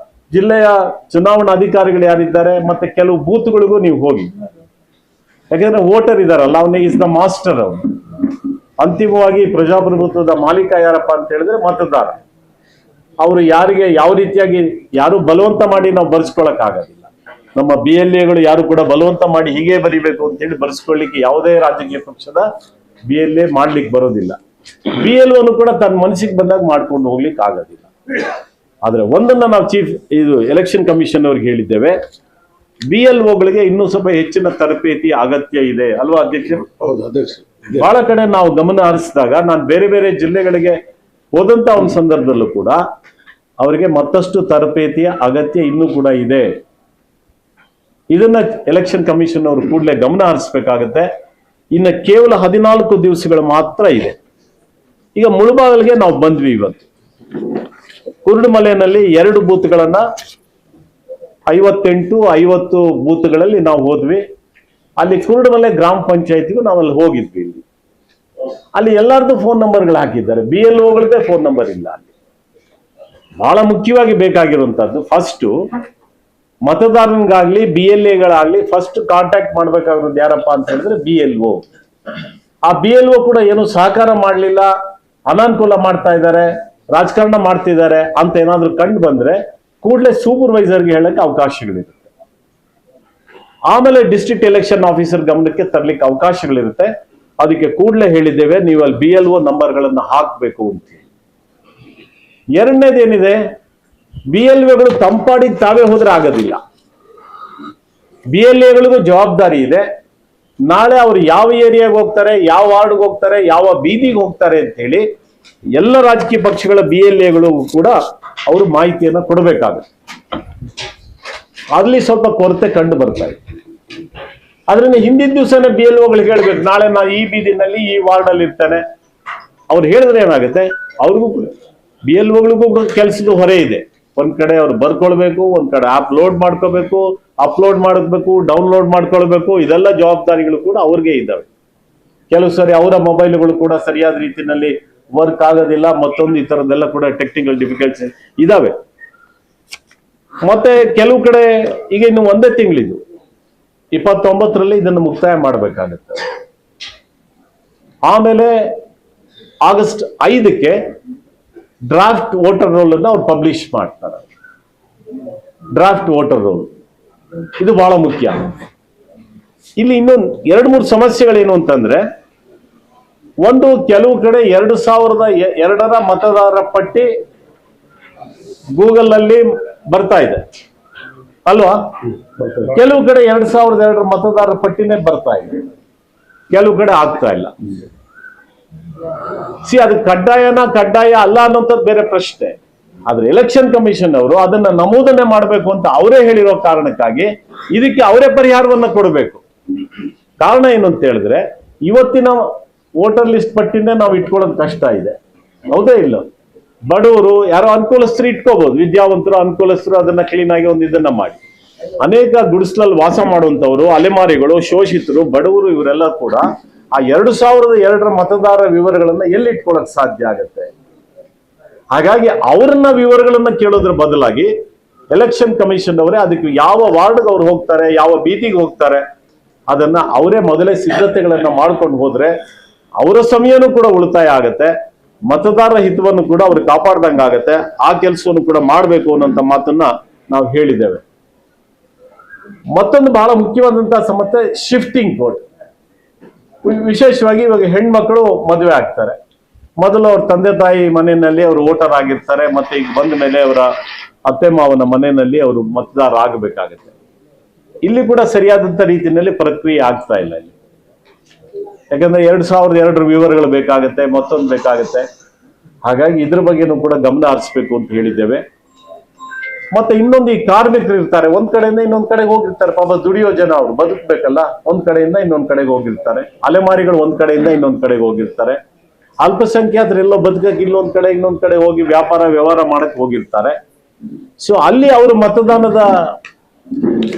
ಜಿಲ್ಲೆಯ ಚುನಾವಣಾ ಅಧಿಕಾರಿಗಳು ಯಾರಿದ್ದಾರೆ ಮತ್ತೆ ಕೆಲವು ಬೂತ್ಗಳಿಗೂ ನೀವು ಹೋಗಿ, ಯಾಕಂದ್ರೆ ವೋಟರ್ ಇದಾರಲ್ಲ, ಅವನಿಗೆ ಇಸ್ ದ ಮಾಸ್ಟರ್. ಅವನು ಅಂತಿಮವಾಗಿ ಪ್ರಜಾಪ್ರಭುತ್ವದ ಮಾಲೀಕ ಯಾರಪ್ಪ ಅಂತ ಹೇಳಿದ್ರೆ ಮತದಾರ. ಅವರು ಯಾರಿಗೆ ಯಾವ ರೀತಿಯಾಗಿ ಯಾರು ಬಲವಂತ ಮಾಡಿ ನಾವು ಬರ್ಸ್ಕೊಳಕ್ ಆಗೋದಿಲ್ಲ. ನಮ್ಮ BLAಗಳು ಯಾರು ಕೂಡ ಬಲವಂತ ಮಾಡಿ ಹೀಗೆ ಬರಿಬೇಕು ಅಂತ ಹೇಳಿ ಬರ್ಸ್ಕೊಳ್ಳಿಕ್ಕೆ ಯಾವುದೇ ರಾಜಕೀಯ ಪಕ್ಷದ BLA ಮಾಡ್ಲಿಕ್ಕೆ ಬರೋದಿಲ್ಲ. BLOನು ಕೂಡ ತನ್ನ ಮನಸ್ಸಿಗೆ ಬಂದಾಗ ಮಾಡ್ಕೊಂಡು ಹೋಗ್ಲಿಕ್ಕೆ ಆಗೋದಿಲ್ಲ. ಆದ್ರೆ ಒಂದನ್ನ ನಾವು ಎಲೆಕ್ಷನ್ ಕಮಿಷನ್ ಅವ್ರಿಗೆ ಹೇಳಿದ್ದೇವೆ, BLOಗಳಿಗೆ ಇನ್ನೂ ಸ್ವಲ್ಪ ಹೆಚ್ಚಿನ ತರಬೇತಿ ಅಗತ್ಯ ಇದೆ ಅಲ್ವಾ ಅಧ್ಯಕ್ಷ? ಹೌದು ಅಧ್ಯಕ್ಷ. ಬಹಳ ಕಡೆ ನಾವು ಗಮನ ಹರಿಸಿದಾಗ, ನಾನು ಬೇರೆ ಬೇರೆ ಜಿಲ್ಲೆಗಳಿಗೆ ಹೋದಂತ ಒಂದು ಸಂದರ್ಭದಲ್ಲೂ ಕೂಡ ಅವರಿಗೆ ಮತ್ತಷ್ಟು ತರಬೇತಿಯ ಅಗತ್ಯ ಇನ್ನೂ ಕೂಡ ಇದೆ. ಇದನ್ನ ಎಲೆಕ್ಷನ್ ಕಮಿಷನ್ ಅವರು ಕೂಡಲೇ ಗಮನ ಹರಿಸಬೇಕಾಗತ್ತೆ. ಇನ್ನು ಕೇವಲ 14 ದಿವಸಗಳು ಮಾತ್ರ ಇದೆ. ಈಗ ಮುಳಬಾಗಿಲಿಗೆ ನಾವು ಬಂದ್ವಿ. ಇವತ್ತು ಕುರುಡುಮಲೆಯಲ್ಲಿ 2 ಬೂತ್ಗಳನ್ನ 58-50 ಬೂತ್ಗಳಲ್ಲಿ ನಾವು ಹೋದ್ವಿ. ಅಲ್ಲಿ ಕುರುಡುಮಲೆ ಗ್ರಾಮ ಪಂಚಾಯತಿಗೂ ನಾವಲ್ಲಿ ಹೋಗಿದ್ವಿ. ಅಲ್ಲಿ ಎಲ್ಲರದ್ದು ಫೋನ್ ನಂಬರ್ಗಳು ಹಾಕಿದ್ದಾರೆ, BLOಗಳದ್ದೇ ಫೋನ್ ನಂಬರ್ ಇಲ್ಲ. ಅಲ್ಲಿ ಬಹಳ ಮುಖ್ಯವಾಗಿ ಬೇಕಾಗಿರುವಂತದ್ದು, ಫಸ್ಟ್ ಮತದಾರನಿಗಾಗ್ಲಿ BLAಗಳಾಗ್ಲಿ ಫಸ್ಟ್ ಕಾಂಟ್ಯಾಕ್ಟ್ ಮಾಡ್ಬೇಕಾಗಿರೋದು ಯಾರಪ್ಪ ಅಂತ ಹೇಳಿದ್ರೆ BLO. ಆ BLO ಕೂಡ ಏನು ಸಹಕಾರ ಮಾಡಲಿಲ್ಲ, ಅನಾನುಕೂಲ ಮಾಡ್ತಾ ಇದ್ದಾರೆ, ರಾಜಕಾರಣ ಮಾಡ್ತಿದ್ದಾರೆ ಅಂತ ಏನಾದ್ರೂ ಕಂಡು ಬಂದ್ರೆ ಕೂಡಲೇ ಸೂಪರ್ವೈಸರ್ಗೆ ಹೇಳಕ್ಕೆ ಅವಕಾಶಗಳಿರುತ್ತೆ. ಆಮೇಲೆ ಡಿಸ್ಟ್ರಿಕ್ಟ್ ಎಲೆಕ್ಷನ್ ಆಫೀಸರ್ ಗಮನಕ್ಕೆ ತರಲಿಕ್ಕೆ ಅವಕಾಶಗಳಿರುತ್ತೆ. ಅದಕ್ಕೆ ಕೂಡಲೇ ಹೇಳಿದ್ದೇವೆ, ನೀವು ಅಲ್ಲಿ BLO ನಂಬರ್ಗಳನ್ನ ಹಾಕಬೇಕು ಅಂತ. ಎರಡನೇದೇನಿದೆ, BLOಗಳು ತಂಪಾಡಿಗೆ ತಾವೇ ಹೋದ್ರೆ ಆಗೋದಿಲ್ಲ. BLAಗಳಿಗೂ ಜವಾಬ್ದಾರಿ ಇದೆ. ನಾಳೆ ಅವರು ಯಾವ ಏರಿಯಾಗೆ ಹೋಗ್ತಾರೆ, ಯಾವ ವಾರ್ಡ್ಗೆ ಹೋಗ್ತಾರೆ, ಯಾವ ಬೀದಿಗೆ ಹೋಗ್ತಾರೆ ಅಂತ ಹೇಳಿ ಎಲ್ಲ ರಾಜಕೀಯ ಪಕ್ಷಗಳ BLAಗಳು ಕೂಡ ಅವರು ಮಾಹಿತಿಯನ್ನ ಕೊಡಬೇಕಾಗುತ್ತೆ. ಅಲ್ಲಿ ಸ್ವಲ್ಪ ಕೊರತೆ ಕಂಡು ಬರ್ತಾ ಇದೆ. ಆದ್ರಿಂದ ಹಿಂದಿನ ದಿವಸನೇ BLOಗಳಿಗೆ ಹೇಳ್ಬೇಕು, ನಾಳೆ ನಾನು ಈ ಬೀದಿನಲ್ಲಿ ಈ ವಾರ್ಡ್ ಅಲ್ಲಿ ಇರ್ತೇನೆ. ಅವ್ರು ಹೇಳಿದ್ರೆ ಏನಾಗುತ್ತೆ, ಅವ್ರಿಗೂ BLOಗಳಿಗೂ ಕೆಲಸದ ಹೊರೆ ಇದೆ. ಒಂದ್ ಕಡೆ ಅವ್ರು ಬರ್ಕೊಳ್ಬೇಕು, ಒಂದ್ ಕಡೆ ಆಪ್ ಲೋಡ್ ಮಾಡ್ಕೋಬೇಕು, ಅಪ್ಲೋಡ್ ಮಾಡಬೇಕು, ಡೌನ್ಲೋಡ್ ಮಾಡ್ಕೊಳ್ಬೇಕು. ಇದೆಲ್ಲ ಜವಾಬ್ದಾರಿಗಳು ಕೂಡ ಅವ್ರಿಗೆ ಇದ್ದಾವೆ. ಕೆಲವು ಸರಿ ಅವರ ಮೊಬೈಲ್ಗಳು ಕೂಡ ಸರಿಯಾದ ರೀತಿಯಲ್ಲಿ ವರ್ಕ್ ಆಗೋದಿಲ್ಲ, ಮತ್ತೊಂದು ಈ ತರದೆಲ್ಲ ಕೂಡ ಟೆಕ್ನಿಕಲ್ ಡಿಫಿಕಲ್ಟೀಸ್ ಇದಾವೆ. ಮತ್ತೆ ಕೆಲವು ಕಡೆ ಈಗ ಇನ್ನು ಒಂದೇ ತಿಂಗಳಿದು 29ರಲ್ಲಿ ಇದನ್ನು ಮುಕ್ತಾಯ ಮಾಡಬೇಕಾಗುತ್ತೆ. ಆಮೇಲೆ ಆಗಸ್ಟ್ 5ಕ್ಕೆ ಡ್ರಾಫ್ಟ್ ವೋಟರ್ ರೋಲ್ ಅನ್ನು ಅವ್ರು ಪಬ್ಲಿಷ್ ಮಾಡ್ತಾರೆ. ಡ್ರಾಫ್ಟ್ ವೋಟರ್ ರೋಲ್ ಇದು ಬಹಳ ಮುಖ್ಯ. ಇಲ್ಲಿ ಇನ್ನೊಂದು 2-3 ಸಮಸ್ಯೆಗಳೇನು ಅಂತಂದ್ರೆ, ಒಂದು, ಕೆಲವು ಕಡೆ 2002ರ ಮತದಾರರ ಪಟ್ಟಿ ಗೂಗಲ್ ನಲ್ಲಿ ಬರ್ತಾ ಇದೆ ಅಲ್ವಾ? ಕೆಲವು ಕಡೆ 2002ರ ಮತದಾರರ ಪಟ್ಟಿನೇ ಬರ್ತಾ ಇದೆ, ಕೆಲವು ಕಡೆ ಆಗ್ತಾ ಇಲ್ಲ. ಅದು ಕಡ್ಡಾಯ ಅಲ್ಲ ಅನ್ನೋಂಥದ್ದು ಬೇರೆ ಪ್ರಶ್ನೆ. ಆದ್ರೆ ಎಲೆಕ್ಷನ್ ಕಮಿಷನ್ ಅವರು ಅದನ್ನ ನಮೂದನೆ ಮಾಡಬೇಕು ಅಂತ ಅವರೇ ಹೇಳಿರೋ ಕಾರಣಕ್ಕಾಗಿ ಇದಕ್ಕೆ ಅವರೇ ಪರಿಹಾರವನ್ನ ಕೊಡಬೇಕು. ಕಾರಣ ಏನು ಅಂತ ಹೇಳಿದ್ರೆ, ಇವತ್ತಿನ ವೋಟರ್ ಲಿಸ್ಟ್ ಪಟ್ಟಿನೇ ನಾವು ಇಟ್ಕೊಳ್ಳೋದು ಕಷ್ಟ ಇದೆ, ಹೌದೇ ಇಲ್ಲ? ಬಡವರು ಯಾರೋ ಅನುಕೂಲಸ್ಥರು ಇಟ್ಕೋಬಹುದು, ವಿದ್ಯಾವಂತರು ಅನುಕೂಲಸ್ಥರು ಅದನ್ನ ಕ್ಲೀನ್ ಆಗಿ ಒಂದು ಇದನ್ನ ಮಾಡಿ. ಅನೇಕ ಗುಡಿಸ್ಲಲ್ಲಿ ವಾಸ ಮಾಡುವಂತವರು, ಅಲೆಮಾರಿಗಳು, ಶೋಷಿತರು, ಬಡವರು, ಇವರೆಲ್ಲ ಕೂಡ ಆ 2002ರ ಮತದಾರ ವಿವರಗಳನ್ನ ಎಲ್ಲಿ ಇಟ್ಕೊಳ್ಳಕ್ ಸಾಧ್ಯ ಆಗತ್ತೆ? ಹಾಗಾಗಿ ಅವರನ್ನ ವಿವರಗಳನ್ನ ಕೇಳೋದ್ರ ಬದಲಾಗಿ ಎಲೆಕ್ಷನ್ ಕಮಿಷನ್ ಅವರೇ ಅದಕ್ಕೆ ಯಾವ ವಾರ್ಡ್ಗೆ ಅವ್ರು ಹೋಗ್ತಾರೆ, ಯಾವ ಬೀದಿಗೆ ಹೋಗ್ತಾರೆ, ಅದನ್ನ ಅವರೇ ಮೊದಲೇ ಸಿದ್ಧತೆಗಳನ್ನ ಮಾಡ್ಕೊಂಡು ಹೋದ್ರೆ ಅವರ ಸಮಯನೂ ಕೂಡ ಉಳಿತಾಯ ಆಗತ್ತೆ, ಮತದಾರರ ಹಿತವನ್ನು ಕೂಡ ಅವ್ರು ಕಾಪಾಡ್ದಂಗೆ ಆಗತ್ತೆ. ಆ ಕೆಲಸವನ್ನು ಕೂಡ ಮಾಡಬೇಕು ಅನ್ನೋಂಥ ಮಾತನ್ನ ನಾವು ಹೇಳಿದ್ದೇವೆ. ಮತ್ತೊಂದು ಬಹಳ ಮುಖ್ಯವಾದಂತಹ ಸಮಸ್ಯೆ ಶಿಫ್ಟಿಂಗ್ ವೋಟ್. ವಿಶೇಷವಾಗಿ ಇವಾಗ ಹೆಣ್ಮಕ್ಳು ಮದುವೆ ಆಗ್ತಾರೆ, ಮೊದಲು ಅವ್ರ ತಂದೆ ತಾಯಿ ಮನೆಯಲ್ಲಿ ಅವರು ವೋಟರ್ ಆಗಿರ್ತಾರೆ, ಮತ್ತೆ ಈಗ ಬಂದ ಮೇಲೆ ಅವರ ಅತ್ತೆ ಮಾವನ ಮನೆಯಲ್ಲಿ ಅವರು ಮತದಾರ ಆಗಬೇಕಾಗತ್ತೆ. ಇಲ್ಲಿ ಕೂಡ ಸರಿಯಾದಂತ ರೀತಿಯಲ್ಲಿ ಪ್ರಕ್ರಿಯೆ ಆಗ್ತಾ ಇಲ್ಲ ಇಲ್ಲಿ. ಯಾಕಂದ್ರೆ 2002ರ ವಿವರಗಳು ಬೇಕಾಗತ್ತೆ, ಮತ್ತೊಂದು ಬೇಕಾಗತ್ತೆ. ಹಾಗಾಗಿ ಇದ್ರ ಬಗ್ಗೆನೂ ಕೂಡ ಗಮನ ಹರಿಸ್ಬೇಕು ಅಂತ ಹೇಳಿದ್ದೇವೆ. ಮತ್ತೆ ಇನ್ನೊಂದು, ಈ ಕಾರ್ಮಿಕರು ಇರ್ತಾರೆ, ಒಂದ್ ಕಡೆಯಿಂದ ಇನ್ನೊಂದ್ ಕಡೆಗೆ ಹೋಗಿರ್ತಾರೆ, ಪಾಪ ದುಡಿಯೋ ಜನ, ಅವ್ರು ಬದುಕಬೇಕಲ್ಲ, ಒಂದ್ ಕಡೆಯಿಂದ ಇನ್ನೊಂದ್ ಕಡೆಗೆ ಹೋಗಿರ್ತಾರೆ. ಅಲೆಮಾರಿಗಳು ಒಂದ್ ಕಡೆಯಿಂದ ಇನ್ನೊಂದ್ ಕಡೆಗೆ ಹೋಗಿರ್ತಾರೆ. ಅಲ್ಪಸಂಖ್ಯಾತರು ಎಲ್ಲೋ ಬದುಕಕ್ಕೆ ಇನ್ನೊಂದ್ ಕಡೆ ಹೋಗಿ ವ್ಯವಹಾರ ಮಾಡಕ್ ಹೋಗಿರ್ತಾರೆ. ಸೊ ಅಲ್ಲಿ ಅವರು ಮತದಾನದ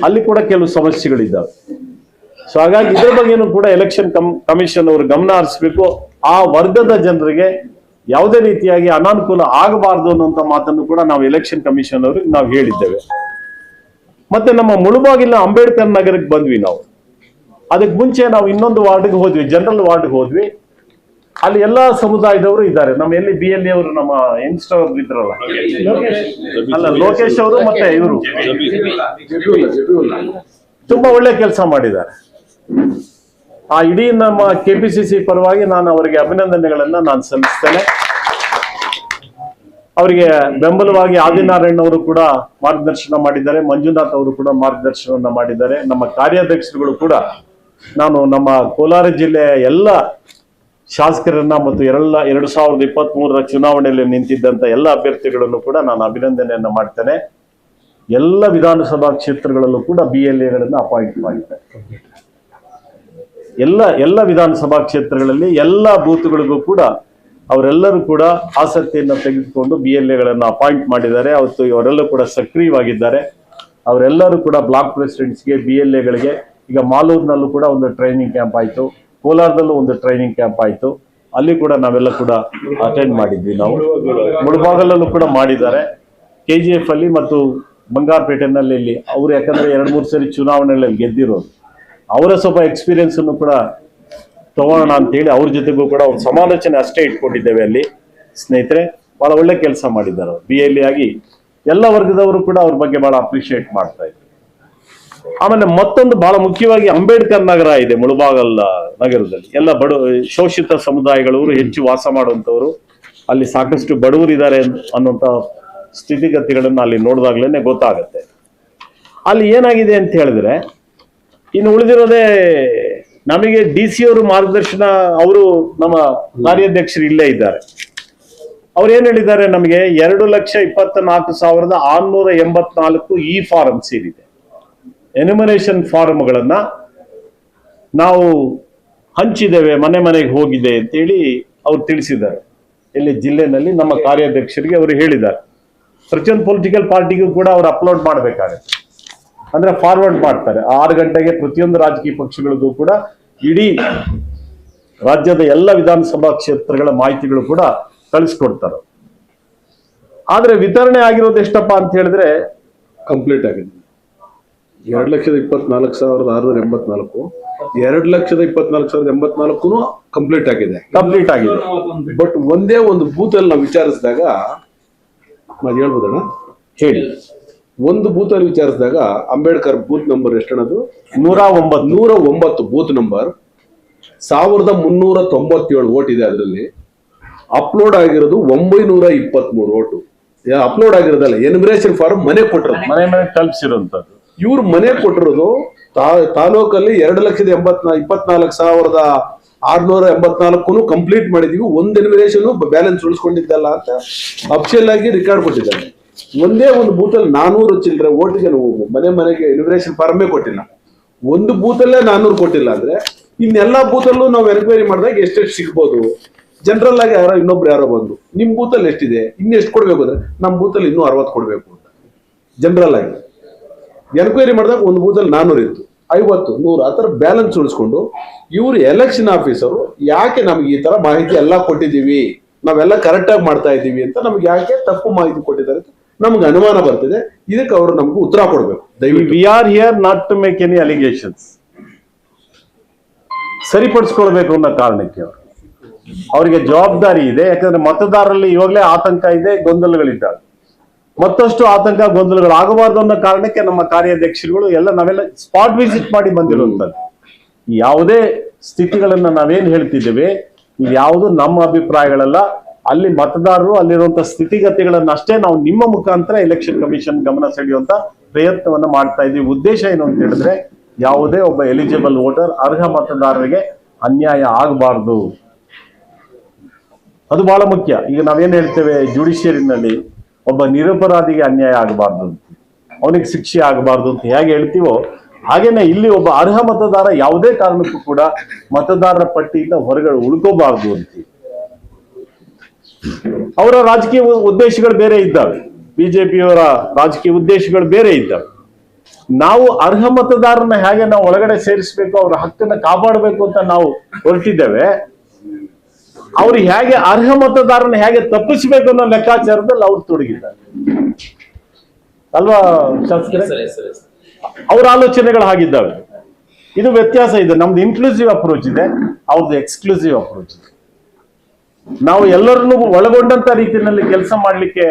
ಅಲ್ಲಿ ಕೂಡ ಕೆಲವು ಸಮಸ್ಯೆಗಳಿದ್ದಾವೆ. ಸೊ ಹಾಗಾಗಿ ಇದ್ರ ಬಗ್ಗೆನೂ ಕೂಡ ಎಲೆಕ್ಷನ್ ಕಮಿಷನ್ ಅವರು ಗಮನ ಹರಿಸಬೇಕು. ಆ ವರ್ಗದ ಜನರಿಗೆ ಯಾವುದೇ ರೀತಿಯಾಗಿ ಅನಾನುಕೂಲ ಆಗಬಾರದು ಅನ್ನುವಂಥ ಮಾತನ್ನು ಕೂಡ ನಾವು ಎಲೆಕ್ಷನ್ ಕಮಿಷನ್ ಅವ್ರಿಗೆ ನಾವು ಹೇಳಿದ್ದೇವೆ. ಮತ್ತೆ ನಮ್ಮ ಮುಳುಬಾಗಿಲಿನ ಅಂಬೇಡ್ಕರ್ ನಗರಕ್ಕೆ ಬಂದ್ವಿ ನಾವು. ಅದಕ್ಕೆ ಮುಂಚೆ ನಾವು ಇನ್ನೊಂದು ವಾರ್ಡ್ಗೆ ಹೋದ್ವಿ, ಜನರಲ್ ವಾರ್ಡ್ಗೆ ಹೋದ್ವಿ. ಅಲ್ಲಿ ಎಲ್ಲಾ ಸಮುದಾಯದವರು ಇದ್ದಾರೆ. ನಮ್ಮ ಎಲ್ಲಿ BLA ಅವರು ನಮ್ಮ ಯಂಗ್ಸ್ಟರ್ ಅವರು ಇದ್ರಲ್ಲ, ಅಲ್ಲ ಲೋಕೇಶ್ ಅವರು ಮತ್ತೆ ಇವರು ತುಂಬಾ ಒಳ್ಳೆ ಕೆಲಸ ಮಾಡಿದ್ದಾರೆ. ಆ ಇಡೀ ನಮ್ಮ KPCC ಪರವಾಗಿ ನಾನು ಅವರಿಗೆ ಅಭಿನಂದನೆಗಳನ್ನ ನಾನು ಸಲ್ಲಿಸ್ತೇನೆ. ಅವರಿಗೆ ಬೆಂಬಲವಾಗಿ ಆದಿನಾರಾಯಣ್ ಅವರು ಕೂಡ ಮಾರ್ಗದರ್ಶನ ಮಾಡಿದ್ದಾರೆ, ಮಂಜುನಾಥ್ ಅವರು ಕೂಡ ಮಾರ್ಗದರ್ಶನವನ್ನ ಮಾಡಿದ್ದಾರೆ. ನಮ್ಮ ಕಾರ್ಯಾಧ್ಯಕ್ಷರುಗಳು ಕೂಡ ನಾನು ನಮ್ಮ ಕೋಲಾರ ಜಿಲ್ಲೆಯ ಎಲ್ಲ ಶಾಸಕರನ್ನ ಮತ್ತು 2023 ಚುನಾವಣೆಯಲ್ಲಿ ನಿಂತಿದ್ದಂತ ಎಲ್ಲ ಅಭ್ಯರ್ಥಿಗಳನ್ನು ಕೂಡ ನಾನು ಅಭಿನಂದನೆಯನ್ನ ಮಾಡ್ತೇನೆ. ಎಲ್ಲ ವಿಧಾನಸಭಾ ಕ್ಷೇತ್ರಗಳಲ್ಲೂ ಕೂಡ BLAಗಳನ್ನ ಅಪಾಯಿಂಟ್ ಮಾಡಿದ್ದಾರೆ. ಎಲ್ಲ ವಿಧಾನಸಭಾ ಕ್ಷೇತ್ರಗಳಲ್ಲಿ ಎಲ್ಲ ಬೂತ್ಗಳಿಗೂ ಕೂಡ ಅವರೆಲ್ಲರೂ ಕೂಡ ಆಸಕ್ತಿಯನ್ನು ತೆಗೆದುಕೊಂಡು BLAಗಳನ್ನ ಅಪಾಯಿಂಟ್ ಮಾಡಿದ್ದಾರೆ. ಅವತ್ತು ಇವರೆಲ್ಲ ಕೂಡ ಸಕ್ರಿಯವಾಗಿದ್ದಾರೆ. ಅವರೆಲ್ಲರೂ ಕೂಡ ಬ್ಲಾಕ್ ಪ್ರೆಸಿಡೆಂಟ್ಸ್ಗೆ BLAಗಳಿಗೆ ಈಗ ಮಾಲೂರಿನಲ್ಲೂ ಕೂಡ ಒಂದು ಟ್ರೈನಿಂಗ್ ಕ್ಯಾಂಪ್ ಆಯಿತು, ಕೋಲಾರದಲ್ಲೂ ಒಂದು ಟ್ರೈನಿಂಗ್ ಕ್ಯಾಂಪ್ ಆಯಿತು. ಅಲ್ಲಿ ಕೂಡ ನಾವೆಲ್ಲ ಕೂಡ ಅಟೆಂಡ್ ಮಾಡಿದ್ವಿ. ನಾವು ಮುಳಬಾಗಲಲ್ಲೂ ಕೂಡ ಮಾಡಿದ್ದಾರೆ, KGF ಅಲ್ಲಿ ಮತ್ತು ಬಂಗಾರಪೇಟೆನಲ್ಲಿ. ಇಲ್ಲಿ ಅವರು ಯಾಕಂದ್ರೆ 2-3 ಸರಿ ಚುನಾವಣೆಗಳಲ್ಲಿ ಗೆದ್ದಿರೋರು, ಅವರ ಸ್ವಲ್ಪ ಎಕ್ಸ್ಪೀರಿಯನ್ಸ್ ಅನ್ನು ಕೂಡ ತಗೋಣ ಅಂತೇಳಿ ಅವ್ರ ಜೊತೆಗೂ ಕೂಡ ಒಂದು ಸಮಾಲೋಚನೆ ಅಷ್ಟೇ ಇಟ್ಕೊಂಡಿದ್ದೇವೆ. ಅಲ್ಲಿ ಸ್ನೇಹಿತರೆ ಬಹಳ ಒಳ್ಳೆ ಕೆಲಸ ಮಾಡಿದ್ದಾರೆ. BLA ಆಗಿ ಎಲ್ಲ ವರ್ಗದವರು ಕೂಡ ಅವ್ರ ಬಗ್ಗೆ ಬಹಳ ಅಪ್ರಿಶಿಯೇಟ್ ಮಾಡ್ತಾ ಇದ್ದಾರೆ. ಆಮೇಲೆ ಮತ್ತೊಂದು ಬಹಳ ಮುಖ್ಯವಾಗಿ ಅಂಬೇಡ್ಕರ್ ನಗರ ಇದೆ ಮುಳಬಾಗಲ್ ನಗರದಲ್ಲಿ. ಎಲ್ಲ ಶೋಷಿತ ಸಮುದಾಯಗಳವರು ಹೆಚ್ಚು ವಾಸ ಮಾಡುವಂತವರು, ಅಲ್ಲಿ ಸಾಕಷ್ಟು ಬಡವರು ಇದ್ದಾರೆ ಅನ್ನುವಂತ ಸ್ಥಿತಿಗತಿಗಳನ್ನ ಅಲ್ಲಿ ನೋಡಿದಾಗ್ಲೇನೆ ಗೊತ್ತಾಗತ್ತೆ. ಅಲ್ಲಿ ಏನಾಗಿದೆ ಅಂತ ಹೇಳಿದ್ರೆ, ಇನ್ನು ಉಳಿದಿರೋದೇ ನಮಗೆ DC ಅವರು ಮಾರ್ಗದರ್ಶನ. ಅವರು ನಮ್ಮ ಕಾರ್ಯಾಧ್ಯಕ್ಷರು ಇಲ್ಲೇ ಇದ್ದಾರೆ. ಅವ್ರು ಏನ್ ಹೇಳಿದ್ದಾರೆ, ನಮಗೆ 2,24,684 ಇ ಫಾರಮ್ಸ್ ಏನಿದೆ, ಎನ್ಯುಮರೇಷನ್ ಫಾರ್ಮ್ಗಳನ್ನ ನಾವು ಹಂಚಿದ್ದೇವೆ, ಮನೆಗೆ ಹೋಗಿದೆ ಅಂತೇಳಿ ಅವ್ರು ತಿಳಿಸಿದ್ದಾರೆ. ಇಲ್ಲಿ ಜಿಲ್ಲೆನಲ್ಲಿ ನಮ್ಮ ಕಾರ್ಯಾಧ್ಯಕ್ಷರಿಗೆ ಅವರು ಹೇಳಿದ್ದಾರೆ. ಪ್ರತಿಯೊಂದು ಪೊಲಿಟಿಕಲ್ ಪಾರ್ಟಿಗೂ ಕೂಡ ಅವ್ರು ಅಪ್ಲೋಡ್ ಮಾಡಬೇಕಾಗುತ್ತೆ, ಅಂದ್ರೆ ಫಾರ್ವರ್ಡ್ ಮಾಡ್ತಾರೆ. 6 ಗಂಟೆಗೆ ಪ್ರತಿಯೊಂದು ರಾಜಕೀಯ ಪಕ್ಷಗಳಿಗೂ ಕೂಡ ಇಡೀ ರಾಜ್ಯದ ಎಲ್ಲ ವಿಧಾನಸಭಾ ಕ್ಷೇತ್ರಗಳ ಮಾಹಿತಿಗಳು ಕೂಡ ಕಳಿಸ್ಕೊಡ್ತಾರೆ. ಆದ್ರೆ ವಿತರಣೆ ಆಗಿರೋದು ಎಷ್ಟಪ್ಪ ಅಂತ ಹೇಳಿದ್ರೆ, ಕಂಪ್ಲೀಟ್ ಆಗಿದೆ 2,24,684. 2,24,084 ಕಂಪ್ಲೀಟ್ ಆಗಿದೆ. ಬಟ್ ಒಂದೇ ಒಂದು ಬೂತ್ ಅಲ್ಲಿ ನಾವು ವಿಚಾರಿಸಿದಾಗ, ನಾನು ಹೇಳ್ಬೋದಣ್ಣ ಹೇಳಿ, ಒಂದು ಬೂತ್ ಅಲ್ಲಿ ವಿಚಾರಿಸಿದಾಗ ಅಂಬೇಡ್ಕರ್ ಬೂತ್ ನಂಬರ್ ಎಷ್ಟನ್ನದು 109 ಬೂತ್ ನಂಬರ್ 1,397 ಓಟ್ ಇದೆ. ಅದರಲ್ಲಿ ಅಪ್ಲೋಡ್ ಆಗಿರೋದು 923 ಓಟು. ಅಪ್ಲೋಡ್ ಆಗಿರೋದಲ್ಲ, ಎನ್ಯುಮರೇಷನ್ ಫಾರ್ಮ್ ಮನೆ ಕೊಟ್ಟಿರೋದು, ಮನೆ ತಲುಪಿಸಿರುವಂತದ್ದು. ಇವ್ರು ಮನೆ ಕೊಟ್ಟಿರೋದು ತಾಲೂಕಲ್ಲಿ 2,24,684 ಕಂಪ್ಲೀಟ್ ಮಾಡಿದೀವಿ. ಒಂದು ಎನ್ಯುಮರೇಷನ್ ಬ್ಯಾಲೆನ್ಸ್ ಉಳಿಸ್ಕೊಂಡಿದ್ದಲ್ಲ ಅಂತ ಅಫಿಷಿಯಲ್ ಆಗಿ ರೆಕಾರ್ಡ್ ಕೊಟ್ಟಿದ್ದಾರೆ. ಒಂದೇ ಒಂದು ಬೂತಲ್ಲಿ 400 ಚಿಲ್ಲರೆ ಓಟಿಗೆ ನಾವು ಮನೆಗೆ ಎನ್ಯುಮರೇಷನ್ ಫಾರ್ಮೇ ಕೊಟ್ಟಿಲ್ಲ. ಒಂದು ಬೂತಲ್ಲೇ 400 ಕೊಟ್ಟಿಲ್ಲ ಅಂದ್ರೆ ಇನ್ನೆಲ್ಲಾ ಬೂತಲ್ಲೂ ನಾವು ಎನ್ಕ್ವೈರಿ ಮಾಡಿದಾಗ ಎಷ್ಟೆಷ್ಟು ಸಿಗ್ಬೋದು. ಜನರಲ್ ಆಗಿ ಇನ್ನೊಬ್ರು ಯಾರೋ ಬಂದು ನಿಮ್ ಬೂತಲ್ಲಿ ಎಷ್ಟಿದೆ, ಇನ್ನೆಷ್ಟು ಕೊಡ್ಬೇಕು ಅಂದ್ರೆ ನಮ್ಮ ಬೂತಲ್ಲಿ ಇನ್ನೂ 60 ಕೊಡ್ಬೇಕು ಅಂತ ಜನರಲ್ ಆಗಿ ಎನ್ಕ್ವೈರಿ ಮಾಡಿದಾಗ ಒಂದು ಬೂತಲ್ಲಿ 400 ಇತ್ತು, 50, 100 ಆ ತರ ಬ್ಯಾಲೆನ್ಸ್ ಉಳಿಸ್ಕೊಂಡು ಇವ್ರು ಎಲೆಕ್ಷನ್ ಆಫೀಸರು ಯಾಕೆ ನಮ್ಗೆ ಈ ತರ ಮಾಹಿತಿ ಎಲ್ಲ ಕೊಟ್ಟಿದ್ದೀವಿ, ನಾವೆಲ್ಲ ಕರೆಕ್ಟ್ ಆಗಿ ಮಾಡ್ತಾ ಇದ್ದೀವಿ ಅಂತ ನಮ್ಗೆ ಯಾಕೆ ತಪ್ಪು ಮಾಹಿತಿ ಕೊಟ್ಟಿದ್ದಾರೆ ಅಂತ ನಮ್ಗೆ ಅನುಮಾನ ಬರ್ತಿದೆ. ಇದಕ್ಕೆ ಅವರು ನಮ್ಗೆ ಉತ್ತರ ಕೊಡ್ಬೇಕು ದಯವಿಟ್ಟು. We are here not to make any allegations. ಸರಿಪಡಿಸ್ಕೊಳ್ಬೇಕು ಅನ್ನೋ ಕಾರಣಕ್ಕೆ ಅವರಿಗೆ ಜವಾಬ್ದಾರಿ ಇದೆ. ಯಾಕಂದ್ರೆ ಮತದಾರರಲ್ಲಿ ಇವಾಗಲೇ ಆತಂಕ ಇದೆ, ಗೊಂದಲಗಳಿದ್ದಾವೆ. ಮತ್ತಷ್ಟು ಆತಂಕ ಗೊಂದಲಗಳು ಆಗಬಾರ್ದು ಅನ್ನೋ ಕಾರಣಕ್ಕೆ ನಮ್ಮ ಕಾರ್ಯಾಧ್ಯಕ್ಷರುಗಳು ನಾವೆಲ್ಲ ಸ್ಪಾಟ್ ವಿಸಿಟ್ ಮಾಡಿ ಬಂದಿರುವಂತದ್ದು. ಯಾವುದೇ ಸ್ಥಿತಿಗಳನ್ನ ನಾವೇನ್ ಹೇಳ್ತಿದ್ದೇವೆ, ಇದ್ಯಾವುದು ನಮ್ಮ ಅಭಿಪ್ರಾಯಗಳಲ್ಲ. ಅಲ್ಲಿ ಮತದಾರರು ಅಲ್ಲಿರುವಂತ ಸ್ಥಿತಿಗತಿಗಳನ್ನ ಅಷ್ಟೇ ನಾವು ನಿಮ್ಮ ಮುಖಾಂತರ ಎಲೆಕ್ಷನ್ ಕಮಿಷನ್ ಗಮನ ಸೆಳೆಯುವಂತ ಪ್ರಯತ್ನವನ್ನ ಮಾಡ್ತಾ ಇದ್ದೀವಿ. ಉದ್ದೇಶ ಏನು ಅಂತ ಹೇಳಿದ್ರೆ, ಯಾವುದೇ ಒಬ್ಬ ಎಲಿಜಿಬಲ್ ವೋಟರ್, ಅರ್ಹ ಮತದಾರರಿಗೆ ಅನ್ಯಾಯ ಆಗಬಾರ್ದು. ಅದು ಬಹಳ ಮುಖ್ಯ. ಈಗ ನಾವೇನ್ ಹೇಳ್ತೇವೆ, ಜುಡಿಷಿಯರಿನಲ್ಲಿ ಒಬ್ಬ ನಿರಪರಾಧಿಗೆ ಅನ್ಯಾಯ ಆಗಬಾರ್ದು ಅಂತ, ಅವನಿಗೆ ಶಿಕ್ಷೆ ಆಗಬಾರ್ದು ಅಂತ ಹೇಗೆ ಹೇಳ್ತೀವೋ, ಹಾಗೇನೆ ಇಲ್ಲಿ ಒಬ್ಬ ಅರ್ಹ ಮತದಾರ ಯಾವುದೇ ಕಾರಣಕ್ಕೂ ಕೂಡ ಮತದಾರರ ಪಟ್ಟಿಯಿಂದ ಹೊರಗಡೆ ಉಳ್ಕೋಬಾರ್ದು ಅಂತ. ಅವರ ರಾಜಕೀಯ ಉದ್ದೇಶಗಳು ಬೇರೆ ಇದ್ದಾವೆ, ಬಿಜೆಪಿಯವರ ರಾಜಕೀಯ ಉದ್ದೇಶಗಳು ಬೇರೆ ಇದ್ದಾವೆ. ನಾವು ಅರ್ಹ ಮತದಾರರನ್ನ ಹೇಗೆ ನಾವು ಒಳಗಡೆ ಸೇರಿಸಬೇಕು, ಅವರ ಹಕ್ಕನ್ನ ಕಾಪಾಡಬೇಕು ಅಂತ ನಾವು ಹೊರಟಿದ್ದೇವೆ. ಅವ್ರು ಹೇಗೆ ಅರ್ಹ ಮತದಾರನ ಹೇಗೆ ತಪ್ಪಿಸಬೇಕು ಅನ್ನೋ ಲೆಕ್ಕಾಚಾರದಲ್ಲಿ ಅವ್ರು ತೊಡಗಿದ್ದಾರೆ ಅಲ್ವಾ ಶಾಸಕರೇ? ಅವ್ರ ಆಲೋಚನೆಗಳು ಹಾಗಿದ್ದಾವೆ. ಇದು ವ್ಯತ್ಯಾಸ ಇದೆ. ನಮ್ದು ಇನ್ಕ್ಲೂಸಿವ್ ಅಪ್ರೋಚ್ ಇದೆ, ಅವ್ರದ್ದು ಎಕ್ಸ್ಕ್ಲೂಸಿವ್ ಅಪ್ರೋಚ್ ಇದೆ. ನಾವು ಎಲ್ಲರನ್ನೂ ಒಳಗೊಂಡಂತ ರೀತಿಯಲ್ಲಿ ಕೆಲಸ ಮಾಡಲಿಕ್ಕೆ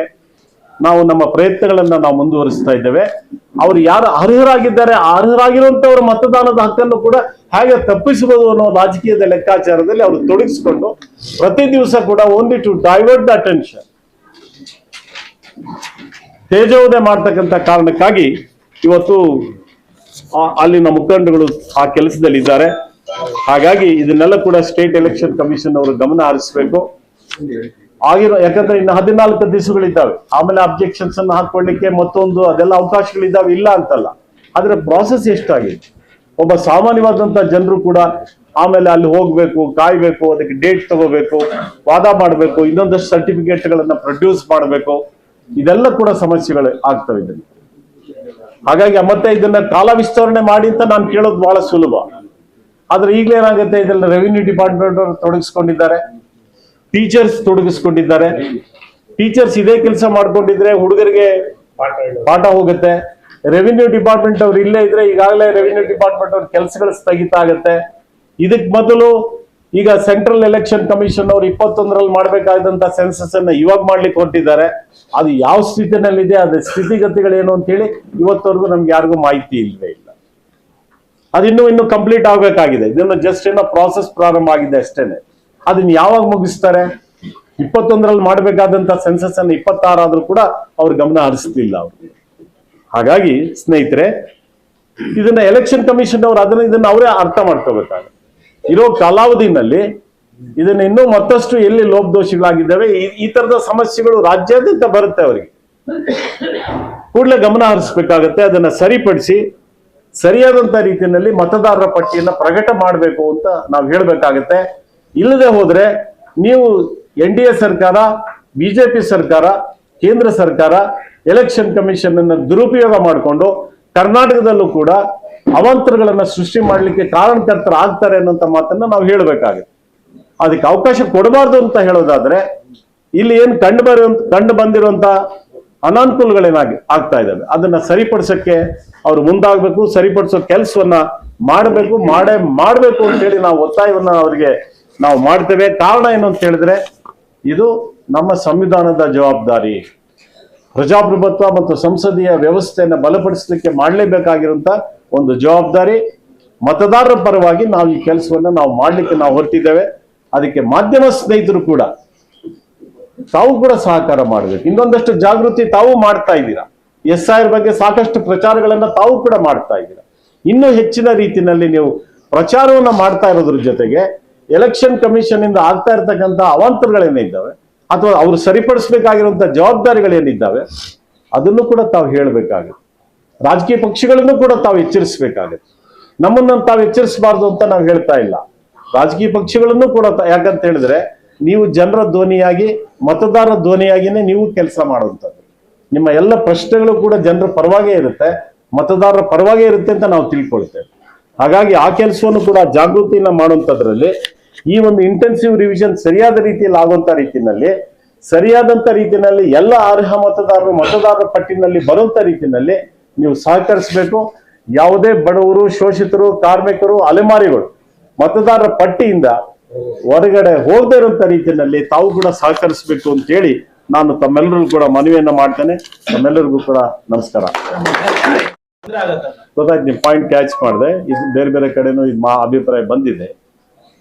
ನಾವು ನಮ್ಮ ಪ್ರಯತ್ನಗಳನ್ನ ನಾವು ಮುಂದುವರಿಸ್ತಾ ಇದ್ದೇವೆ. ಅವ್ರು ಯಾರು ಅರ್ಹರಾಗಿದ್ದಾರೆ, ಅರ್ಹರಾಗಿರುವಂತವ್ರ ಮತದಾನದ ಹಕ್ಕನ್ನು ಕೂಡ ಹೇಗೆ ತಪ್ಪಿಸಬಹುದು ಅನ್ನೋ ರಾಜಕೀಯದ ಲೆಕ್ಕಾಚಾರದಲ್ಲಿ ಅವರು ತೊಡಗಿಸಿಕೊಂಡು ಪ್ರತಿ ದಿವಸ ಕೂಡ only to divert the attention ತೇಜೋದಯ ಮಾಡ್ತಕ್ಕಂಥ ಕಾರಣಕ್ಕಾಗಿ ಇವತ್ತು ಅಲ್ಲಿನ ಮುಖಂಡಗಳು ಆ ಕೆಲಸದಲ್ಲಿ ಇದ್ದಾರೆ. ಹಾಗಾಗಿ ಇದನ್ನೆಲ್ಲ ಕೂಡ ಸ್ಟೇಟ್ ಎಲೆಕ್ಷನ್ ಕಮಿಷನ್ ಅವರು ಗಮನ ಹರಿಸಬೇಕು ಯಾಕಂದ್ರೆ ಇನ್ನು 14 ದಿವಸಗಳಿದ್ದಾವೆ. ಆಮೇಲೆ ಅಬ್ಜೆಕ್ಷನ್ಸ್ ಅನ್ನು ಹಾಕೊಳ್ಳಿಕ್ಕೆ ಮತ್ತೊಂದು ಅದೆಲ್ಲ ಅವಕಾಶಗಳಿದ್ದಾವೆ, ಇಲ್ಲ ಅಂತಲ್ಲ. ಆದ್ರೆ ಪ್ರಾಸೆಸ್ ಎಷ್ಟಾಗಿದೆ, ಒಬ್ಬ ಸಾಮಾನ್ಯವಾದಂತ ಜನರು ಕೂಡ ಆಮೇಲೆ ಅಲ್ಲಿ ಹೋಗ್ಬೇಕು, ಕಾಯ್ಬೇಕು, ಅದಕ್ಕೆ ಡೇಟ್ ತಗೋಬೇಕು, ವಾದ ಮಾಡಬೇಕು, ಇನ್ನೊಂದಷ್ಟು ಸರ್ಟಿಫಿಕೇಟ್ಗಳನ್ನ ಪ್ರೊಡ್ಯೂಸ್ ಮಾಡಬೇಕು. ಇದೆಲ್ಲ ಕೂಡ ಸಮಸ್ಯೆಗಳು ಆಗ್ತವೆ ಇದನ್ನು. ಹಾಗಾಗಿ ಮತ್ತೆ ಇದನ್ನ ಕಾಲ ವಿಸ್ತರಣೆ ಮಾಡಿ ಅಂತ ನಾನು ಕೇಳೋದು ಬಹಳ ಸುಲಭ. ಆದ್ರೆ ಈಗಲೇನಾಗುತ್ತೆ, ಇದೆಲ್ಲ ರೆವಿನ್ಯೂ ಡಿಪಾರ್ಟ್ಮೆಂಟ್ ಅವರು ತೊಡಗಿಸ್ಕೊಂಡಿದ್ದಾರೆ, ಟೀಚರ್ಸ್ ತೊಡಗಿಸ್ಕೊಂಡಿದ್ದಾರೆ. ಟೀಚರ್ಸ್ ಇದೇ ಕೆಲಸ ಮಾಡ್ಕೊಂಡಿದ್ರೆ ಹುಡುಗರಿಗೆ ಪಾಠ ಹೋಗುತ್ತೆ. ರೆವಿನ್ಯೂ ಡಿಪಾರ್ಟ್ಮೆಂಟ್ ಅವ್ರು ಇಲ್ಲೇ ಇದ್ರೆ ಈಗಾಗಲೇ ರೆವಿನ್ಯೂ ಡಿಪಾರ್ಟ್ಮೆಂಟ್ ಅವ್ರ ಕೆಲಸಗಳು ಸ್ಥಗಿತ ಆಗುತ್ತೆ. ಇದಕ್ ಮೊದಲು ಈಗ ಸೆಂಟ್ರಲ್ ಎಲೆಕ್ಷನ್ ಕಮಿಷನ್ ಅವರು 21ರಲ್ಲಿ ಮಾಡ್ಬೇಕಾದಂತ ಸೆನ್ಸಸ್ ಅನ್ನ ಇವಾಗ ಮಾಡ್ಲಿಕ್ಕೆ ಹೊರಟಿದ್ದಾರೆ. ಅದು ಯಾವ ಸ್ಥಿತಿನಲ್ಲಿದೆ, ಅದ್ರ ಸ್ಥಿತಿಗತಿಗಳೇನು ಅಂತ ಹೇಳಿ ಇವತ್ತವರೆಗೂ ನಮ್ಗೆ ಯಾರಿಗೂ ಮಾಹಿತಿ ಇಲ್ಲವೇ ಇಲ್ಲ. ಅದಿನ್ನೂ ಕಂಪ್ಲೀಟ್ ಆಗ್ಬೇಕಾಗಿದೆ. ಇದನ್ನು ಜಸ್ಟ್ ಏನೋ ಪ್ರಾಸೆಸ್ ಪ್ರಾರಂಭ ಆಗಿದೆ ಅಷ್ಟೇನೆ. ಅದನ್ನ ಯಾವಾಗ ಮುಗಿಸ್ತಾರೆ? 21ರಲ್ಲಿ ಮಾಡಬೇಕಾದಂತ ಸೆನ್ಸಸ್ ಅನ್ನು 26 ಆದ್ರೂ ಕೂಡ ಅವ್ರ ಗಮನ ಹರಿಸ್ತಿಲ್ಲ ಅವರು. ಹಾಗಾಗಿ ಸ್ನೇಹಿತರೆ, ಇದನ್ನ ಎಲೆಕ್ಷನ್ ಕಮಿಷನ್ ಅವರು ಇದನ್ನ ಅವರೇ ಅರ್ಥ ಮಾಡ್ಕೋಬೇಕಾಗುತ್ತೆ. ಇರೋ ಕಾಲಾವಧಿನಲ್ಲಿ ಇದನ್ನ ಇನ್ನೂ ಮತ್ತಷ್ಟು ಎಲ್ಲಿ ಲೋಪದೋಷಗಳಾಗಿದ್ದಾವೆ, ಈ ತರದ ಸಮಸ್ಯೆಗಳು ರಾಜ್ಯಾದ್ಯಂತ ಬರುತ್ತೆ, ಅವರಿಗೆ ಕೂಡಲೇ ಗಮನ ಹರಿಸ್ಬೇಕಾಗತ್ತೆ. ಅದನ್ನ ಸರಿಪಡಿಸಿ ಸರಿಯಾದಂತ ರೀತಿಯಲ್ಲಿ ಮತದಾರರ ಪಟ್ಟಿಯನ್ನ ಪ್ರಕಟ ಮಾಡಬೇಕು ಅಂತ ನಾವು ಹೇಳ್ಬೇಕಾಗತ್ತೆ. ಇಲ್ಲದೆ ಹೋದ್ರೆ ನೀವು NDA ಸರ್ಕಾರ, ಬಿಜೆಪಿ ಸರ್ಕಾರ, ಕೇಂದ್ರ ಸರ್ಕಾರ ಎಲೆಕ್ಷನ್ ಕಮಿಷನ್ ಅನ್ನ ದುರುಪಯೋಗ ಮಾಡಿಕೊಂಡು ಕರ್ನಾಟಕದಲ್ಲೂ ಕೂಡ ಅವಾಂತರಗಳನ್ನ ಸೃಷ್ಟಿ ಮಾಡ್ಲಿಕ್ಕೆ ಕಾರಣಕರ್ತರಾಗ್ತಾರೆ ಅನ್ನೋಂಥ ಮಾತನ್ನ ನಾವು ಹೇಳ್ಬೇಕಾಗುತ್ತೆ. ಅದಕ್ಕೆ ಅವಕಾಶ ಕೊಡಬಾರ್ದು ಅಂತ ಹೇಳೋದಾದ್ರೆ ಇಲ್ಲಿ ಏನ್ ಕಂಡು ಬಂದಿರುವಂತ ಅನಾನುಕೂಲಗಳೇನಾಗಿ ಆಗ್ತಾ ಇದ್ದಾವೆ ಅದನ್ನ ಸರಿಪಡಿಸಕ್ಕೆ ಅವ್ರು ಮುಂದಾಗಬೇಕು. ಸರಿಪಡಿಸೋ ಕೆಲಸವನ್ನ ಮಾಡಬೇಕು ಅಂತ ಹೇಳಿ ನಾವು ಒತ್ತಾಯವನ್ನ ಅವರಿಗೆ ನಾವು ಮಾಡ್ತೇವೆ. ಕಾರಣ ಏನು ಅಂತ ಹೇಳಿದ್ರೆ, ಇದು ನಮ್ಮ ಸಂವಿಧಾನದ ಜವಾಬ್ದಾರಿ. ಪ್ರಜಾಪ್ರಭುತ್ವ ಮತ್ತು ಸಂಸದೀಯ ವ್ಯವಸ್ಥೆಯನ್ನು ಬಲಪಡಿಸಲಿಕ್ಕೆ ಮಾಡಲೇಬೇಕಾಗಿರುವಂತ ಒಂದು ಜವಾಬ್ದಾರಿ. ಮತದಾರರ ಪರವಾಗಿ ನಾವು ಈ ಕೆಲಸವನ್ನ ನಾವು ಮಾಡ್ಲಿಕ್ಕೆ ನಾವು ಹೊರಟಿದ್ದೇವೆ. ಅದಕ್ಕೆ ಮಾಧ್ಯಮ ಸ್ನೇಹಿತರು ಕೂಡ ತಾವು ಕೂಡ ಸಹಕಾರ ಮಾಡಬೇಕು. ಇನ್ನೊಂದಷ್ಟು ಜಾಗೃತಿ ತಾವು ಮಾಡ್ತಾ ಇದ್ದೀರಾ. SIR ಬಗ್ಗೆ ಸಾಕಷ್ಟು ಪ್ರಚಾರಗಳನ್ನ ತಾವು ಕೂಡ ಮಾಡ್ತಾ ಇದ್ದೀರಾ. ಇನ್ನೂ ಹೆಚ್ಚಿನ ರೀತಿಯಲ್ಲಿ ನೀವು ಪ್ರಚಾರವನ್ನ ಮಾಡ್ತಾ ಇರೋದ್ರ ಜೊತೆಗೆ ಎಲೆಕ್ಷನ್ ಕಮಿಷನ್ ಇಂದ ಆಗ್ತಾ ಇರ್ತಕ್ಕಂಥ ಅವಾಂತರಗಳೇನಿದ್ದಾವೆ ಅಥವಾ ಅವರು ಸರಿಪಡಿಸಬೇಕಾಗಿರುವಂತ ಜವಾಬ್ದಾರಿಗಳೇನಿದ್ದಾವೆ ಅದನ್ನು ಕೂಡ ತಾವು ಹೇಳಬೇಕಾಗುತ್ತೆ. ರಾಜಕೀಯ ಪಕ್ಷಗಳನ್ನು ಕೂಡ ತಾವು ಎಚ್ಚರಿಸಬೇಕಾಗುತ್ತೆ. ನಮ್ಮನ್ನ ತಾವು ಎಚ್ಚರಿಸಬಾರ್ದು ಅಂತ ನಾವು ಹೇಳ್ತಾ ಇಲ್ಲ. ರಾಜಕೀಯ ಪಕ್ಷಗಳನ್ನು ಕೂಡ ಯಾಕಂತ ಹೇಳಿದ್ರೆ ನೀವು ಜನರ ಧ್ವನಿಯಾಗಿ, ಮತದಾರರ ಧ್ವನಿಯಾಗಿನೇ ನೀವು ಕೆಲಸ ಮಾಡುವಂಥದ್ದು. ನಿಮ್ಮ ಎಲ್ಲ ಪ್ರಶ್ನೆಗಳು ಕೂಡ ಜನರ ಪರವಾಗೇ ಇರುತ್ತೆ, ಮತದಾರರ ಪರವಾಗೇ ಇರುತ್ತೆ ಅಂತ ನಾವು ತಿಳ್ಕೊಳ್ತೇವೆ. ಹಾಗಾಗಿ ಆ ಕೆಲಸವನ್ನು ಕೂಡ ಜಾಗೃತಿಯನ್ನ ಮಾಡುವಂಥದ್ರಲ್ಲಿ ಈ ಒಂದು ಇಂಟೆನ್ಸಿವ್ ರಿವಿಷನ್ ಸರಿಯಾದ ರೀತಿಯಲ್ಲಿ ಆಗುವಂತ ಸರಿಯಾದಂತ ರೀತಿಯಲ್ಲಿ ಎಲ್ಲ ಅರ್ಹ ಮತದಾರರ ಪಟ್ಟಿನಲ್ಲಿ ಬರುವಂತ ರೀತಿಯಲ್ಲಿ ನೀವು ಸಹಕರಿಸಬೇಕು. ಯಾವುದೇ ಬಡವರು, ಶೋಷಿತರು, ಕಾರ್ಮಿಕರು, ಅಲೆಮಾರಿಗಳು ಮತದಾರರ ಪಟ್ಟಿಯಿಂದ ಹೊರಗಡೆ ಹೋಗದೇ ಇರುವಂತ ರೀತಿಯಲ್ಲಿ ತಾವು ಕೂಡ ಸಹಕರಿಸಬೇಕು ಅಂತ ಹೇಳಿ ನಾನು ತಮ್ಮೆಲ್ಲರಿಗೂ ಕೂಡ ಮನವಿಯನ್ನ ಮಾಡ್ತೇನೆ. ತಮ್ಮೆಲ್ಲರಿಗೂ ಕೂಡ ನಮಸ್ಕಾರ. ಗೊತ್ತಾಯ್ತು, ನಿಮ್ ಪಾಯಿಂಟ್ ಕ್ಯಾಚ್ ಮಾಡಿದೆ. ಇದು ಬೇರೆ ಕಡೆನೂ ಇದು ಅಭಿಪ್ರಾಯ ಬಂದಿದೆ.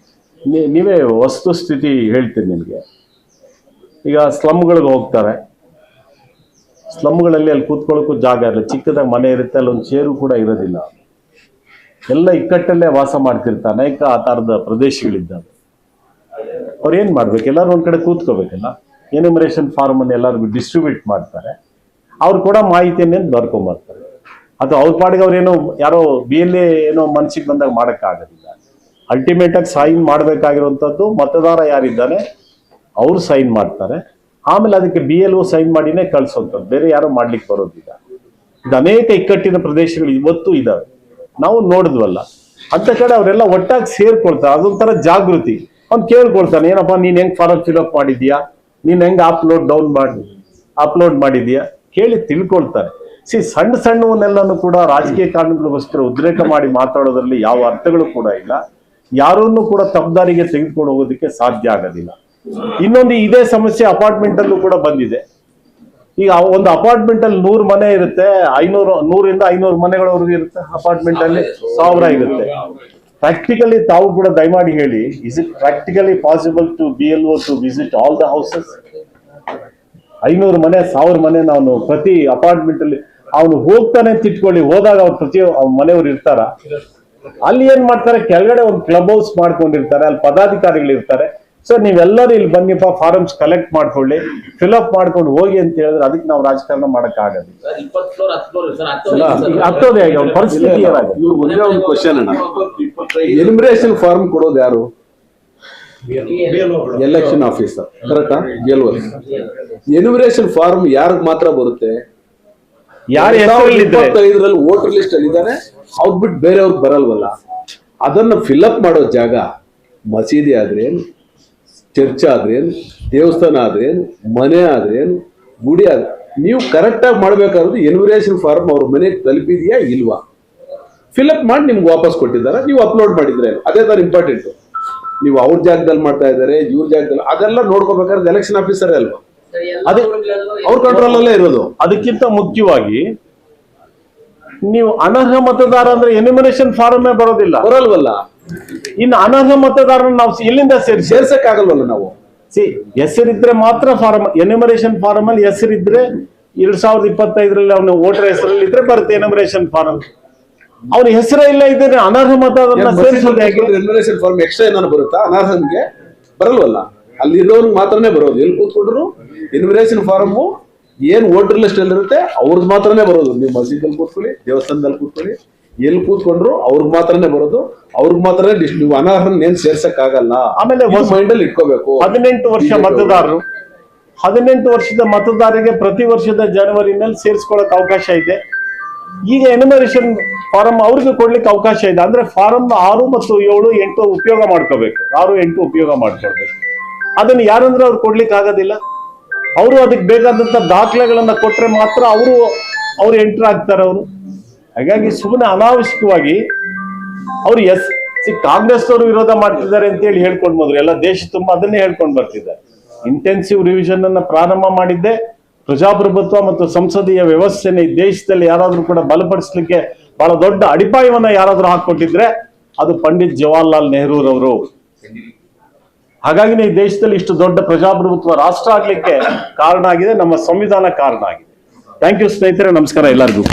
ನೀವೇ ವಸ್ತುಸ್ಥಿತಿ ಹೇಳ್ತೀನಿ ನಿಮಗೆ. ಈಗ ಸ್ಲಮ್ಗಳಿಗೆ ಹೋಗ್ತಾರೆ, ಸ್ಲಮ್ಗಳಲ್ಲಿ ಅಲ್ಲಿ ಕೂತ್ಕೊಳ್ಳೋಕ್ಕೂ ಜಾಗ ಇರಲ್ಲ, ಚಿಕ್ಕದಾಗಿ ಮನೆ ಇರುತ್ತೆ, ಅಲ್ಲೊಂದು ಚೇರು ಕೂಡ ಇರೋದಿಲ್ಲ, ಎಲ್ಲ ಇಕ್ಕಟ್ಟಲ್ಲೇ ವಾಸ ಮಾಡ್ತಿರ್ತಾರೆ. ಅನೇಕ ಆ ಥರದ ಪ್ರದೇಶಗಳಿದ್ದಾವೆ. ಅವ್ರು ಏನ್ ಮಾಡ್ಬೇಕು? ಎಲ್ಲರೂ ಒಂದ್ ಕಡೆ ಕೂತ್ಕೋಬೇಕಲ್ಲ. ಎನ್ಯುಮರೇಷನ್ ಫಾರ್ಮ್ ಅನ್ನು ಎಲ್ಲರಿಗೂ ಡಿಸ್ಟ್ರಿಬ್ಯೂಟ್ ಮಾಡ್ತಾರೆ. ಅವ್ರು ಕೂಡ ಮಾಹಿತಿಯನ್ನೇ ಬರ್ಕೊಂಬರ್ತಾರೆ. ಅಥವಾ ಅವ್ರ ಪಾಡಿಗೆ ಅವ್ರೇನೋ ಯಾರೋ BLA ಏನೋ ಮನಸ್ಸಿಗೆ ಬಂದಾಗ ಮಾಡೋಕ್ಕಾಗೋದಿಲ್ಲ. ಅಲ್ಟಿಮೇಟ್ ಆಗಿ ಸೈನ್ ಮಾಡಬೇಕಾಗಿರುವಂಥದ್ದು ಮತದಾರ ಯಾರಿದ್ದಾನೆ ಅವ್ರು ಸೈನ್ ಮಾಡ್ತಾರೆ. ಆಮೇಲೆ ಅದಕ್ಕೆ BLO ಸೈನ್ ಮಾಡಿನೇ ಕಳ್ಸೋಂಥದ್ದು, ಬೇರೆ ಯಾರು ಮಾಡ್ಲಿಕ್ಕೆ ಬರೋದಿಲ್ಲ. ಇದು ಅನೇಕ ಇಕ್ಕಟ್ಟಿನ ಪ್ರದೇಶಗಳು ಇವತ್ತು ಇದಾವೆ, ನಾವು ನೋಡಿದ್ವಲ್ಲ. ಅಂತ ಕಡೆ ಅವರೆಲ್ಲ ಒಟ್ಟಾಗಿ ಸೇರ್ಕೊಳ್ತಾರೆ. ಅದೊಂಥರ ಜಾಗೃತಿ. ಅವ್ನು ಕೇಳ್ಕೊಳ್ತಾನೆ, ಏನಪ್ಪ ನೀನ್ ಹೆಂಗ್ ಫಾರಂ ಫಿಲ್ಅಪ್ ಮಾಡಿದ್ಯಾ, ನೀನ್ ಹೆಂಗ್ ಅಪ್ಲೋಡ್ ಮಾಡಿದ್ಯಾ ಕೇಳಿ ತಿಳ್ಕೊಳ್ತಾರೆ. ಸಣ್ಣ ಸಣ್ಣವನ್ನೆಲ್ಲನೂ ಕೂಡ ರಾಜಕೀಯ ಕಾರಣಗಳಿಗೋಸ್ಕರ ಉದ್ರೇಕ ಮಾಡಿ ಮಾತಾಡೋದ್ರಲ್ಲಿ ಯಾವ ಅರ್ಥಗಳು ಕೂಡ ಇಲ್ಲ. ಯಾರನ್ನು ಕೂಡ ತಪ್ಪದಾರಿಗೆ ತೆಗೆದುಕೊಂಡು ಹೋಗೋದಕ್ಕೆ ಸಾಧ್ಯ ಆಗೋದಿಲ್ಲ. ಇನ್ನೊಂದು ಇದೇ ಸಮಸ್ಯೆ ಅಪಾರ್ಟ್ಮೆಂಟ್ ಅಲ್ಲೂ ಕೂಡ ಬಂದಿದೆ. ಈಗ ಒಂದು ಅಪಾರ್ಟ್ಮೆಂಟ್ ಅಲ್ಲಿ 100 ಮನೆ ಇರುತ್ತೆ, 100ರಿಂದ 500 ಮನೆಗಳವರೆಗೂ ಇರುತ್ತೆ. ಅಪಾರ್ಟ್ಮೆಂಟ್ ಅಲ್ಲಿ 1000 ಇರುತ್ತೆ. ಪ್ರಾಕ್ಟಿಕಲಿ ತಾವು ಕೂಡ ದಯಮಾಡಿ ಹೇಳಿ, is it practically possible to BLO to visit all the houses? 500 ಮನೆ 1000 ಮನೆ ನಾನು ಪ್ರತಿ ಅಪಾರ್ಟ್ಮೆಂಟ್ ಅಲ್ಲಿ ಅವನು ಹೋಗ್ತಾನೆ ಅಂತ ಇಟ್ಕೊಳ್ಳಿ, ಹೋದಾಗ ಅವ್ರು ಪ್ರತಿ ಮನೆಯವ್ರು ಇರ್ತಾರ. ಅಲ್ಲಿ ಏನ್ ಮಾಡ್ತಾರೆ, ಕೆಳಗಡೆ ಒಂದು ಕ್ಲಬ್ ಹೌಸ್ ಮಾಡ್ಕೊಂಡಿರ್ತಾರೆ, ಅಲ್ಲಿ ಪದಾಧಿಕಾರಿಗಳು ಇರ್ತಾರೆ. ಸರ್ ನೀವೆಲ್ಲರೂ ಇಲ್ಲಿ ಬನ್ನಿಪ್ಪ, ಫಾರಮ್ಸ್ ಕಲೆಕ್ಟ್ ಮಾಡ್ಕೊಳ್ಳಿ, ಫಿಲ್ಅಪ್ ಮಾಡ್ಕೊಂಡು ಹೋಗಿ ಅಂತ ಹೇಳಿದ್ರೆ ಅದಕ್ಕೆ ನಾವು ರಾಜಕಾರಣ ಮಾಡಕ್ ಆಗಲ್ಲ. ಹತ್ತೋದೇ ಆಗಿ ಅವ್ರ ಪರಿಸ್ಥಿತಿ ಏನಾಗುತ್ತೆ. ಇವ್ರು ಒಂದೇ ಒಂದು ಕ್ವಶನ್ ಅಣ್ಣ, ಎನ್ಯುಮರೇಷನ್ ಫಾರ್ಮ್ ಕೊಡೋದು ಯಾರು? ಎಲೆಕ್ಷನ್ ಆಫೀಸರ್, ಕರೆಕ್ಟಾ? ಎನ್ಯುಮರೇಷನ್ ಫಾರ್ಮ್ ಯಾರಿಗೆ ಮಾತ್ರ ಬರುತ್ತೆ? ಯಾರು 2025ರಲ್ಲಿ ವೋಟರ್ ಲಿಸ್ಟ್ ಅಲ್ಲಿ ಇದ್ದಾನೆ, ಅವ್ರು ಬಿಟ್ಟು ಬೇರೆಯವ್ರಿಗೆ ಬರಲ್ವಲ್ಲ. ಅದನ್ನ ಫಿಲ್ಅಪ್ ಮಾಡೋ ಜಾಗ ಮಸೀದಿ ಆದ್ರೇನು, ಚರ್ಚ್ ಆದ್ರೇನು, ದೇವಸ್ಥಾನ ಆದ್ರೇನು, ಮನೆ ಆದ್ರೇನು, ಗುಡಿ ಆದ್ರೆ, ನೀವು ಕರೆಕ್ಟ್ ಆಗಿ ಮಾಡ್ಬೇಕಾದ್ರೆ ಎನ್ಯುಮರೇಷನ್ ಫಾರ್ಮ್ ಅವ್ರ ಮನೆಗೆ ತಲುಪಿದೆಯಾ ಇಲ್ವಾ ಫಿಲ್ಅಪ್ ಮಾಡಿ ನಿಮ್ಗೆ ವಾಪಸ್ ಕೊಟ್ಟಿದ್ದಾರೆ, ನೀವು ಅಪ್ಲೋಡ್ ಮಾಡಿದ್ರೆ ಅದೇ ತರ ಇಂಪಾರ್ಟೆಂಟ್. ನೀವು ಅವ್ರ ಜಾಗದಲ್ಲಿ ಮಾಡ್ತಾ ಇದ್ದಾರೆ, ಇವ್ರ ಜಾಗದಲ್ಲಿ, ಅದೆಲ್ಲ ನೋಡ್ಕೋಬೇಕಾದ್ರೆ ಎಲೆಕ್ಷನ್ ಆಫೀಸರ್ ಅಲ್ವಾ, ಅದೇ ಅವ್ರ ಕಂಟ್ರೋಲ್ ಅಲ್ಲೇ ಇರೋದು. ಅದಕ್ಕಿಂತ ಮುಖ್ಯವಾಗಿ ನೀವು ಅನರ್ಹ ಮತದಾರ ಅಂದ್ರೆ ಎನ್ಯುಮರೇಷನ್ ಫಾರಮೇ ಬರಲ್ವಲ್ಲ. ಇನ್ನು ಅನರ್ಹ ಮತದಾರನ ನಾವು ಎಲ್ಲಿಂದ ಸೇರ್ಸಕ್ ಆಗಲ್ವಲ್ಲ ನಾವು. ಹೆಸರಿದ್ರೆ ಮಾತ್ರ ಫಾರಂ, ಎನ್ಯುಮರೇಷನ್ ಫಾರಂ ಅಲ್ಲಿ ಹೆಸರಿದ್ರೆ 2025ರಲ್ಲಿ ಅವನ ವೋಟರ್ ಹೆಸರಲ್ಲಿ ಇದ್ರೆ ಬರುತ್ತೆ ಎನ್ಯುಮರೇಷನ್ ಫಾರಂ. ಅವನ ಹೆಸರೇ ಇಲ್ಲ ಇದ್ರೆ ಅನರ್ಹ ಮತದಾರನ ಸೇರಿಸೋದು ಹೇಗೆ? ಎನ್ಯುಮರೇಷನ್ ಫಾರ್ಮ್ ಎಕ್ಸ್ಟ್ರಾ ಏನಾದ್ರು ಬರುತ್ತಾ? ಅನರ್ಹನ್ಗೆ ಬರಲ್ವಲ್ಲ, ಅಲ್ಲಿ ಇರೋರ್ಗೆ ಮಾತ್ರನೇ ಬರೋದು. ಎಲ್ಲಿ ಕೂತ್ಕೊಂಡ್ರು ಎನ್ಯುಮರೇಷನ್ ಫಾರಮ್ ಏನ್ ವೋಟರ್ ಲಿಸ್ಟ್ ಅಲ್ಲಿ ಇರುತ್ತೆ ಅವ್ರಿಗೆ ಮಾತ್ರನೇ ಬರೋದು. ನೀವು ಮಸೀದಲ್ಲಿ ಕೂತ್ಕೊಳ್ಳಿ, ದೇವಸ್ಥಾನದಲ್ಲಿ ಕೂತ್ಕೊಳ್ಳಿ, ಎಲ್ಲಿ ಕೂತ್ಕೊಂಡ್ರು ಅವ್ರಿಗೆ ಮಾತ್ರನೇ ಬರೋದು, ಅವ್ರಿಗೆ ಮಾತ್ರನೇ ನೀವು ಅನರ್ಹನ್ ಏನ್ ಸೇರ್ಸಕ್ ಆಗಲ್ಲ. ಆಮೇಲೆ ಮೈಂಡ್ ಅಲ್ಲಿ ಇಟ್ಕೋಬೇಕು. 18 ವರ್ಷ ಮತದಾರರು, 18 ವರ್ಷದ ಮತದಾರರಿಗೆ ಪ್ರತಿ ವರ್ಷದ ಜನವರಿನಲ್ಲಿ ಸೇರಿಸ್ಕೊಳ್ಳಕ್ ಅವಕಾಶ ಇದೆ. ಈಗ ಎನ್ಯುಮರೇಷನ್ ಫಾರಂ ಅವ್ರಿಗೆ ಕೊಡ್ಲಿಕ್ಕೆ ಅವಕಾಶ ಇದೆ. ಅಂದ್ರೆ ಫಾರಂ 6 ಮತ್ತು 7, 8 ಉಪಯೋಗ ಮಾಡ್ಕೋಬೇಕು, 6, 8 ಉಪಯೋಗ ಮಾಡ್ಕೊಳ್ಬೇಕು. ಅದನ್ನ ಯಾರಂದ್ರೆ ಅವ್ರು ಕೊಡ್ಲಿಕ್ಕೆ ಆಗೋದಿಲ್ಲ. ಅವರು ಅದಕ್ಕೆ ಬೇಕಾದಂತ ದಾಖಲೆಗಳನ್ನ ಕೊಟ್ರೆ ಮಾತ್ರ ಅವ್ರು ಎಂಟರ್ ಆಗ್ತಾರೆ ಅವರು. ಹಾಗಾಗಿ ಸುಮ್ಮನೆ ಅನಾವಶ್ಯಕವಾಗಿ ಅವ್ರು ಕಾಂಗ್ರೆಸ್ ಅವರು ವಿರೋಧ ಮಾಡ್ತಿದ್ದಾರೆ ಅಂತ ಹೇಳಿ ಹೇಳ್ಕೊಂಡು ಬಂದ್ರು. ಎಲ್ಲ ದೇಶ ತುಂಬಾ ಅದನ್ನೇ ಹೇಳ್ಕೊಂಡು ಬರ್ತಿದ್ದಾರೆ. ಇಂಟೆನ್ಸಿವ್ ರಿವಿಷನ್ ಅನ್ನ ಪ್ರಾರಂಭ ಮಾಡಿದ್ದೆ ಪ್ರಜಾಪ್ರಭುತ್ವ ಮತ್ತು ಸಂಸದೀಯ ವ್ಯವಸ್ಥೆನ ಈ ದೇಶದಲ್ಲಿ ಯಾರಾದ್ರೂ ಕೂಡ ಬಲಪಡಿಸ್ಲಿಕ್ಕೆ ಬಹಳ ದೊಡ್ಡ ಅಡಿಪಾಯವನ್ನ ಯಾರಾದ್ರೂ ಹಾಕೊಟ್ಟಿದ್ರೆ ಅದು ಪಂಡಿತ್ ಜವಾಹರ್ಲಾಲ್ ನೆಹರೂರವರು. ಹಾಗಾಗಿ ಈ ದೇಶದಲ್ಲಿ ಇಷ್ಟು ದೊಡ್ಡ ಪ್ರಜಾಪ್ರಭುತ್ವ ರಾಷ್ಟ್ರ ಆಗ್ಲಿಕ್ಕೆ ಕಾರಣ ಆಗಿದೆ, ನಮ್ಮ ಸಂವಿಧಾನ ಕಾರಣ ಆಗಿದೆ. ಥ್ಯಾಂಕ್ ಯು ಸ್ನೇಹಿತರೆ, ನಮಸ್ಕಾರ ಎಲ್ಲರಿಗೂ.